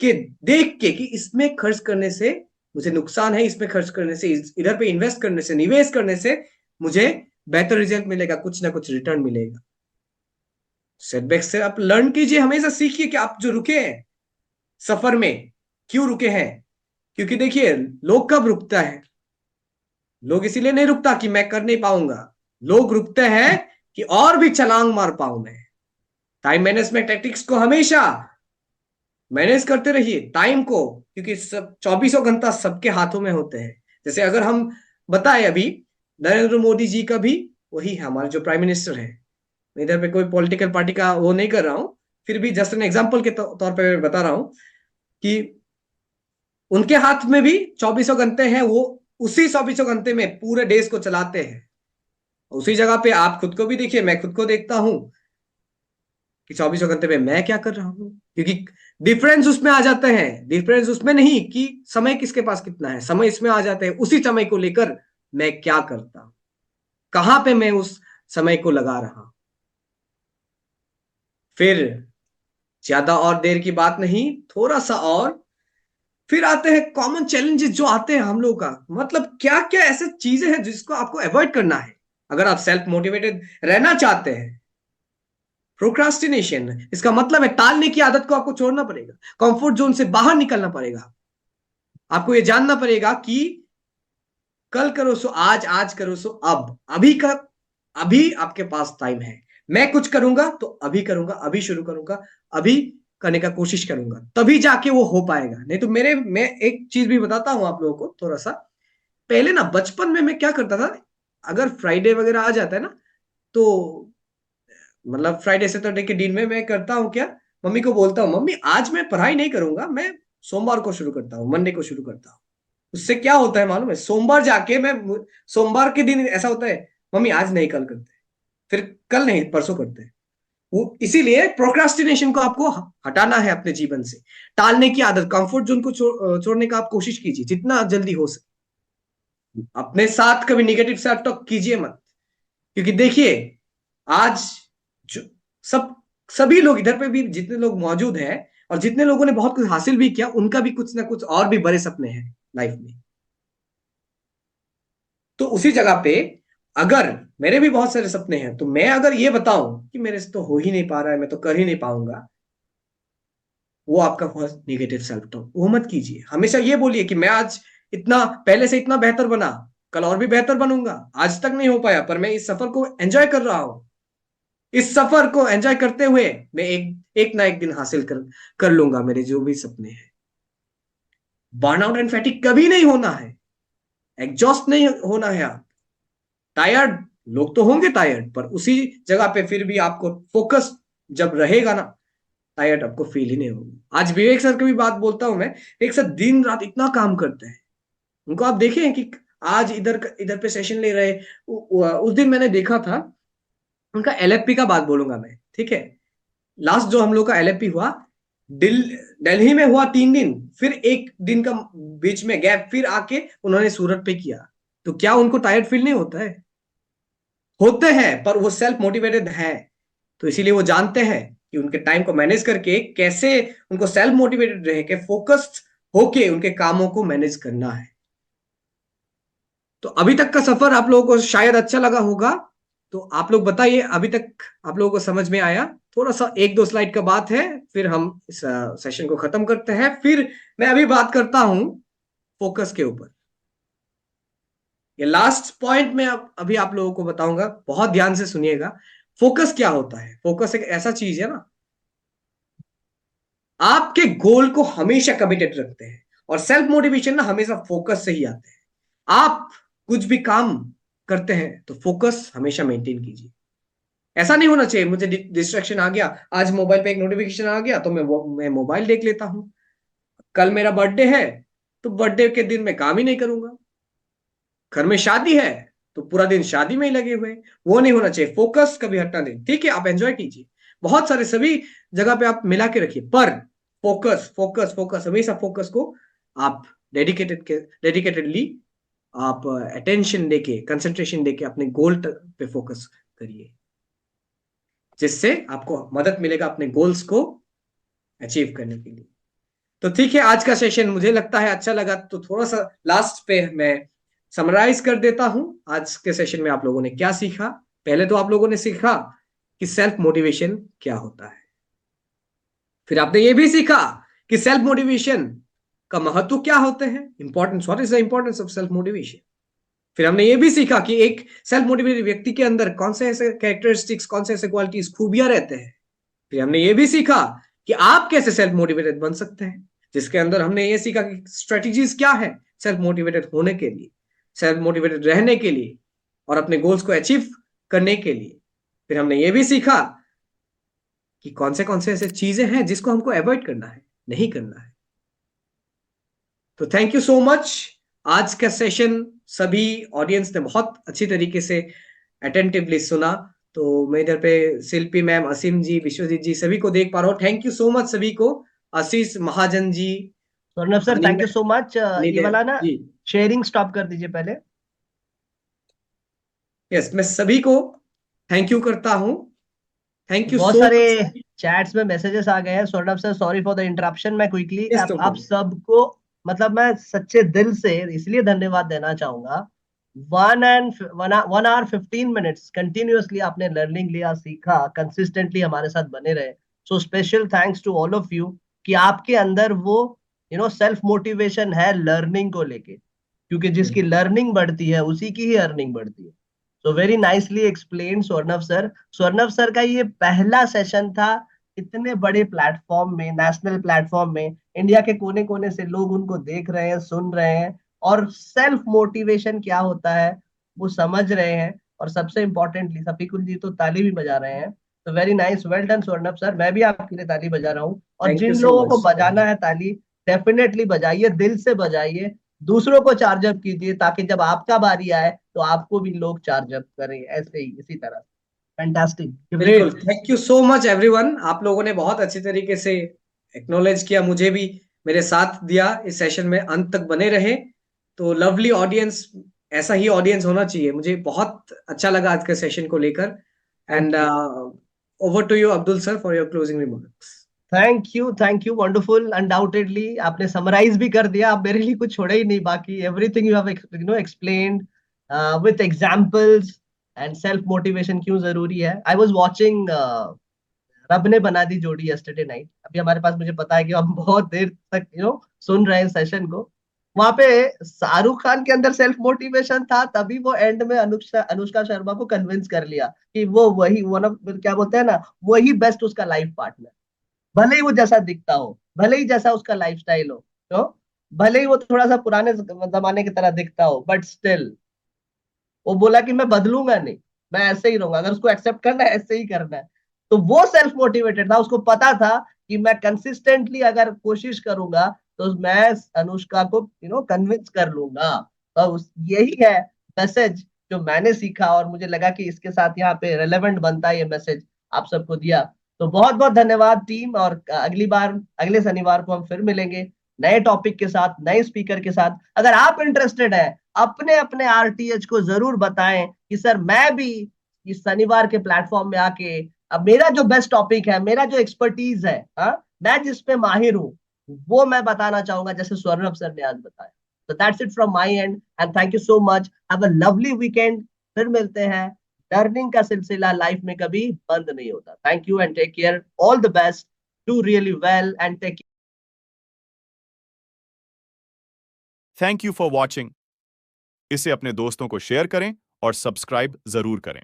के देख के कि इसमें खर्च करने से मुझे नुकसान है, इसमें खर्च करने से, इधर पे इन्वेस्ट करने से, निवेश करने से मुझे बेहतर रिजल्ट मिलेगा, कुछ ना कुछ रिटर्न मिलेगा। सेटबैक से आप लर्न कीजिए, हमेशा सीखिए कि आप जो रुके हैं सफर में, क्यों रुके हैं। क्योंकि देखिए लोग कब रुकता है, लोग इसीलिए नहीं रुकता कि मैं कर नहीं पाऊंगा, लोग रुकते हैं कि और भी छलांग मार पाऊं मैं। टाइम मैनेजमेंट टैक्टिक्स को हमेशा मैनेज करते रहिए टाइम को, क्योंकि सब 24 घंटा सबके हाथों में होते हैं। जैसे अगर हम बताएं अभी, नरेंद्र मोदी जी का भी वही है हमारे जो प्राइम मिनिस्टर है। इधर पे कोई पॉलिटिकल पार्टी का वो नहीं कर रहा हूं, फिर भी जस्ट एन एग्जाम्पल के तौर पे मैं बता रहा हूं कि उनके हाथ में भी 24 घंटे हैं, वो उसी 24 घंटे में पूरे देश को चलाते हैं। उसी जगह पे आप खुद को भी देखिए, मैं खुद को देखता हूं कि 24 घंटे में मैं क्या कर रहा हूं। क्योंकि डिफरेंस उसमें आ जाते हैं, डिफरेंस उसमें नहीं कि समय किसके पास कितना है, समय इसमें आ जाते हैं उसी समय को लेकर मैं क्या करता हूं, कहां पे मैं उस समय को लगा रहा हूं। फिर ज्यादा और देर की बात नहीं, थोड़ा सा और फिर आते हैं कॉमन चैलेंजेस जो आते हैं हम लोग का, मतलब क्या क्या ऐसे चीजें हैं जिसको आपको अवॉइड करना है अगर आप सेल्फ मोटिवेटेड रहना चाहते हैं। प्रोक्रास्टिनेशन, इसका मतलब है टालने की आदत को आपको छोड़ना पड़ेगा, कंफर्ट जोन से बाहर निकलना पड़ेगा। आपको यह जानना पड़ेगा कि कल करो सो आज, आज करो सो अब, अभी का अभी आपके पास टाइम है। मैं कुछ करूंगा तो अभी करूंगा, अभी शुरू करूंगा, अभी करने का कोशिश करूंगा, तभी जाके वो हो पाएगा। नहीं तो मैं एक चीज भी बताता हूं आप लोगों को थोड़ा सा। पहले ना बचपन में मैं क्या करता था, अगर फ्राइडे वगैरह आ जाता है ना, तो मतलब फ्राइडे सैटरडे के दिन में मैं करता हूँ क्या, मम्मी को बोलता हूँ मम्मी आज मैं पढ़ाई नहीं करूंगा, मैं सोमवार को शुरू करता हूँ, मंडे को शुरू करता हूँ। उससे क्या होता है मालूम है, सोमवार जाके मैं, सोमवार के दिन ऐसा होता है मम्मी आज नहीं कल करते, फिर कल नहीं परसों करते हैं। वो इसीलिए प्रोक्रास्टिनेशन को आपको हटाना है अपने जीवन से, टालने की आदत, कंफर्ट जोन को छोड़ने का आप कोशिश कीजिए जितना जल्दी हो सके। अपने साथ कभी निगेटिव सेल्फ टॉक कीजिए मत, क्योंकि देखिए आज जो सब सभी लोग इधर पे भी जितने लोग मौजूद हैं और जितने लोगों ने बहुत कुछ हासिल भी किया, उनका भी कुछ ना कुछ और भी बड़े सपने हैं लाइफ में। तो उसी जगह पे अगर मेरे भी बहुत सारे सपने हैं, तो मैं अगर ये बताऊं कि मेरे से तो हो ही नहीं पा रहा है, मैं तो कर ही नहीं पाऊंगा, वो आपका निगेटिव सेल्फ टॉक, वो मत कीजिए। हमेशा ये बोलिए कि मैं आज इतना पहले से इतना बेहतर बना, कल और भी बेहतर बनूंगा, आज तक नहीं हो पाया पर मैं इस सफर को एंजॉय कर रहा हूं, इस सफर को एंजॉय करते हुए मैं एक ना एक दिन हासिल कर लूंगा मेरे जो भी सपने हैं। बर्नआउट एंड फैटिक कभी नहीं होना है, एग्जॉस्ट नहीं होना है आप। टायर्ड लोग तो होंगे टायर्ड, पर उसी जगह पे फिर भी आपको फोकस जब रहेगा ना, टायर्ड आपको फील ही नहीं होगा। आज विवेक सर की भी बात बोलता हूं मैं, एक सर दिन रात इतना काम करते हैं, उनको आप देखे हैं कि आज इधर इधर पे सेशन ले रहे, उस दिन मैंने देखा था उनका एलएफपी का बात बोलूंगा मैं, ठीक है। लास्ट जो हम लोग का एलएफपी हुआ, दिल्ली में हुआ 3 दिन, फिर एक दिन का बीच में गैप, फिर आके उन्होंने सूरत पे किया। तो क्या उनको टायर्ड फील नहीं होता है? होते हैं, पर वो सेल्फ मोटिवेटेड है, तो इसीलिए वो जानते हैं कि उनके टाइम को मैनेज करके कैसे उनको सेल्फ मोटिवेटेड रह के फोकस्ड होके उनके कामों को मैनेज करना है। तो अभी तक का सफर आप लोगों को शायद अच्छा लगा होगा, तो आप लोग बताइए अभी तक आप लोगों को समझ में आया? थोड़ा सा 1-2 स्लाइड का बात है, फिर हम इस सेशन को खत्म करते हैं। फिर मैं अभी बात करता हूं फोकस के ऊपर। ये लास्ट पॉइंट में अभी आप लोगों को बताऊंगा, बहुत ध्यान से सुनिएगा। फोकस क्या होता है? फोकस एक ऐसा चीज है ना, आपके गोल को हमेशा कमिटेड रखते हैं, और सेल्फ मोटिवेशन ना हमेशा फोकस से ही आते हैं। आप कुछ भी काम करते हैं तो फोकस हमेशा मेंटेन कीजिए। ऐसा नहीं होना चाहिए मुझे डिस्ट्रैक्शन आ गया, आज मोबाइल पे एक नोटिफिकेशन आ गया तो मैं मोबाइल देख लेता हूं। कल मेरा बर्थडे है तो बर्थडे के दिन मैं काम ही नहीं करूंगा। घर में शादी है तो पूरा दिन शादी में ही लगे हुए, वो नहीं होना चाहिए। फोकस कभी हटना नहीं, ठीक है? आप एंजॉय कीजिए, बहुत सारे सभी जगह पे आप मिला के रखिए, पर फोकस फोकस फोकस, हमेशा फोकस को आप डेडिकेटेडली आप अटेंशन देके, कंसंट्रेशन देके अपने गोल पे फोकस करिए, जिससे आपको मदद मिलेगा अपने गोल्स को अचीव करने के लिए। तो ठीक है, आज का सेशन मुझे लगता है अच्छा लगा, तो थोड़ा सा लास्ट पे मैं समराइज कर देता हूं आज के सेशन में आप लोगों ने क्या सीखा। पहले तो आप लोगों ने सीखा कि सेल्फ मोटिवेशन क्या होता है, फिर आपने ये भी सीखा कि सेल्फ मोटिवेशन का महत्व क्या होते हैं, importance, what is the importance of self motivation. फिर हमने ये भी सीखा कि एक सेल्फ मोटिवेटेड व्यक्ति के अंदर कौन से ऐसे कैरेक्टरिस्टिक्स, कौन से ऐसे क्वालिटीज, खूबियां रहते हैं। फिर हमने ये भी सीखा कि आप कैसे सेल्फ मोटिवेटेड बन सकते हैं, जिसके अंदर हमने ये सीखा कि स्ट्रेटजीज क्या है सेल्फ मोटिवेटेड होने के लिए, सेल्फ मोटिवेटेड रहने के लिए, और अपने गोल्स को अचीव करने के लिए। फिर हमने ये भी सीखा कि कौन से ऐसे चीजें हैं जिसको हमको अवॉइड करना है, नहीं करना है। तो थैंक यू सो मच। आज का सेशन सभी ऑडियंस ने बहुत अच्छी तरीके से अटेंटिवली सुना। तो मैं इधर पे शिल्पी मैम, असीम जी, विश्वजीत जी, सभी को देख पा रहा हूँ। थैंक यू सो मच सभी को। Ashish Mahajan ji, Swarnav sir, honey thank you so much. ये हनीदेव वाला ना जी, शेयरिंग स्टॉप कर दीजिए पहले। यस, मैं सभी को थैंक यू करता हूँ। थैंक यू बहुत सो सारे मच। चैट्स में मैसेजेस आ गए हैं। Swarnav sir, sorry for the interruption. मैं क्विकली यस, नो आप प्रॉब्लम। सबको, मतलब मैं सच्चे दिल से इसलिए धन्यवाद देना चाहूंगा। 1 आवर 15 मिनट्स कंटिन्यूअसली आपने लर्निंग लिया, सीखा, कंसिस्टेंटली हमारे साथ बने रहे। So special thanks to all of you कि आपके अंदर वो सेल्फ मोटिवेशन है लर्निंग को लेके, क्योंकि जिसकी लर्निंग बढ़ती है उसी की ही अर्निंग बढ़ती है। So very nicely explain Swarnav sir. Swarnav sir का ये पहला सेशन था इतने बड़े प्लेटफॉर्म में, नेशनल प्लेटफॉर्म में। इंडिया के कोने कोने से लोग उनको देख रहे हैं, सुन रहे हैं, और सेल्फ मोटिवेशन क्या होता है वो समझ रहे हैं। और सबसे इंपॉर्टेंटली सफीकुल जी तो ताली भी बजा रहे हैं। तो very nice, well done Swarnav sir. मैं भी आपके लिए ताली बजा रहा हूँ, और थैंक यू जिन सो लोगों को मच। बजाना है ताली, डेफिनेटली बजाइए, दिल से बजाइए। दूसरों को चार्ज अप कीजिए, ताकि जब आपका बारी आए तो आपको भी लोग चार्ज अप करें, ऐसे ही, इसी तरह। फैंटास्टिक, बिल्कुल, great. Thank you so much everyone. आप लोगों ने बहुत अच्छी तरीके से एक्नॉलेज किया, मुझे भी मेरे साथ दिया इस सेशन में, अंत तक बने रहे। तो लवली ऑडियंस, ऐसा ही ऑडियंस होना चाहिए। मुझे बहुत अच्छा लगा आज के सेशन को लेकर। And over to you Abdul sir for your closing remarks. Thank you, wonderful. Undoubtedly आपने समराइज भी कर दिया, आप मेरे लिए कुछ छोड़े ही नहीं बाकी। Everything you have explained with examples. And self motivation क्यों जरूरी है। आई वाज वाचिंग रब ने बना दी जोड़ी यस्टरडे नाइट। अभी हमारे पास, मुझे पता है कि हम बहुत देर तक सुन रहे हैं सेशन को। वहां पे शाहरुख खान के अंदर सेल्फ मोटिवेशन था, तभी वो एंड में अनुष्का अनुष्का शर्मा को कन्विंस कर लिया कि वो वही वन ऑफ, क्या बोलते हैं ना, वही बेस्ट उसका लाइफ पार्टनर। भले ही वो जैसा दिखता हो, भले ही जैसा उसका लाइफस्टाइल हो, तो भले ही वो थोड़ा सा पुराने जमाने की तरह दिखता हो, बट स्टिल वो बोला कि मैं बदलूंगा नहीं, मैं ऐसे ही रहूंगा। अगर उसको एक्सेप्ट करना है, ऐसे ही करना है। तो वो सेल्फ मोटिवेटेड था, उसको पता था कि मैं कंसिस्टेंटली अगर कोशिश करूंगा तो मैं अनुष्का को कन्विंस कर लूंगा। तो यही है मैसेज जो मैंने सीखा, और मुझे लगा कि इसके साथ यहाँ पे रेलेवेंट बनता है ये मैसेज, आप सबको दिया। तो बहुत बहुत धन्यवाद टीम। और अगली बार, अगले शनिवार को हम फिर मिलेंगे नए टॉपिक के साथ, नए स्पीकर के साथ। अगर आप इंटरेस्टेड है, अपने अपने आरटीएच को जरूर बताएं कि सर मैं भी इस शनिवार के प्लेटफॉर्म में आके, अब मेरा जो बेस्ट टॉपिक है, मेरा जो एक्सपर्टीज है, मैं जिस पे माहिर हूं, वो मैं बताना चाहूंगा, जैसे स्वर्णव सर ने आज बताया। तो that's it from my and, and thank you so much. Have a lovely weekend. फिर मिलते हैं लर्निंग का सिलसिला लाइफ में कभी बंद नहीं होता। Thank you and take care, all the best, do really well and take. Thank you for watching. इसे अपने दोस्तों को शेयर करें और सब्सक्राइब जरूर करें।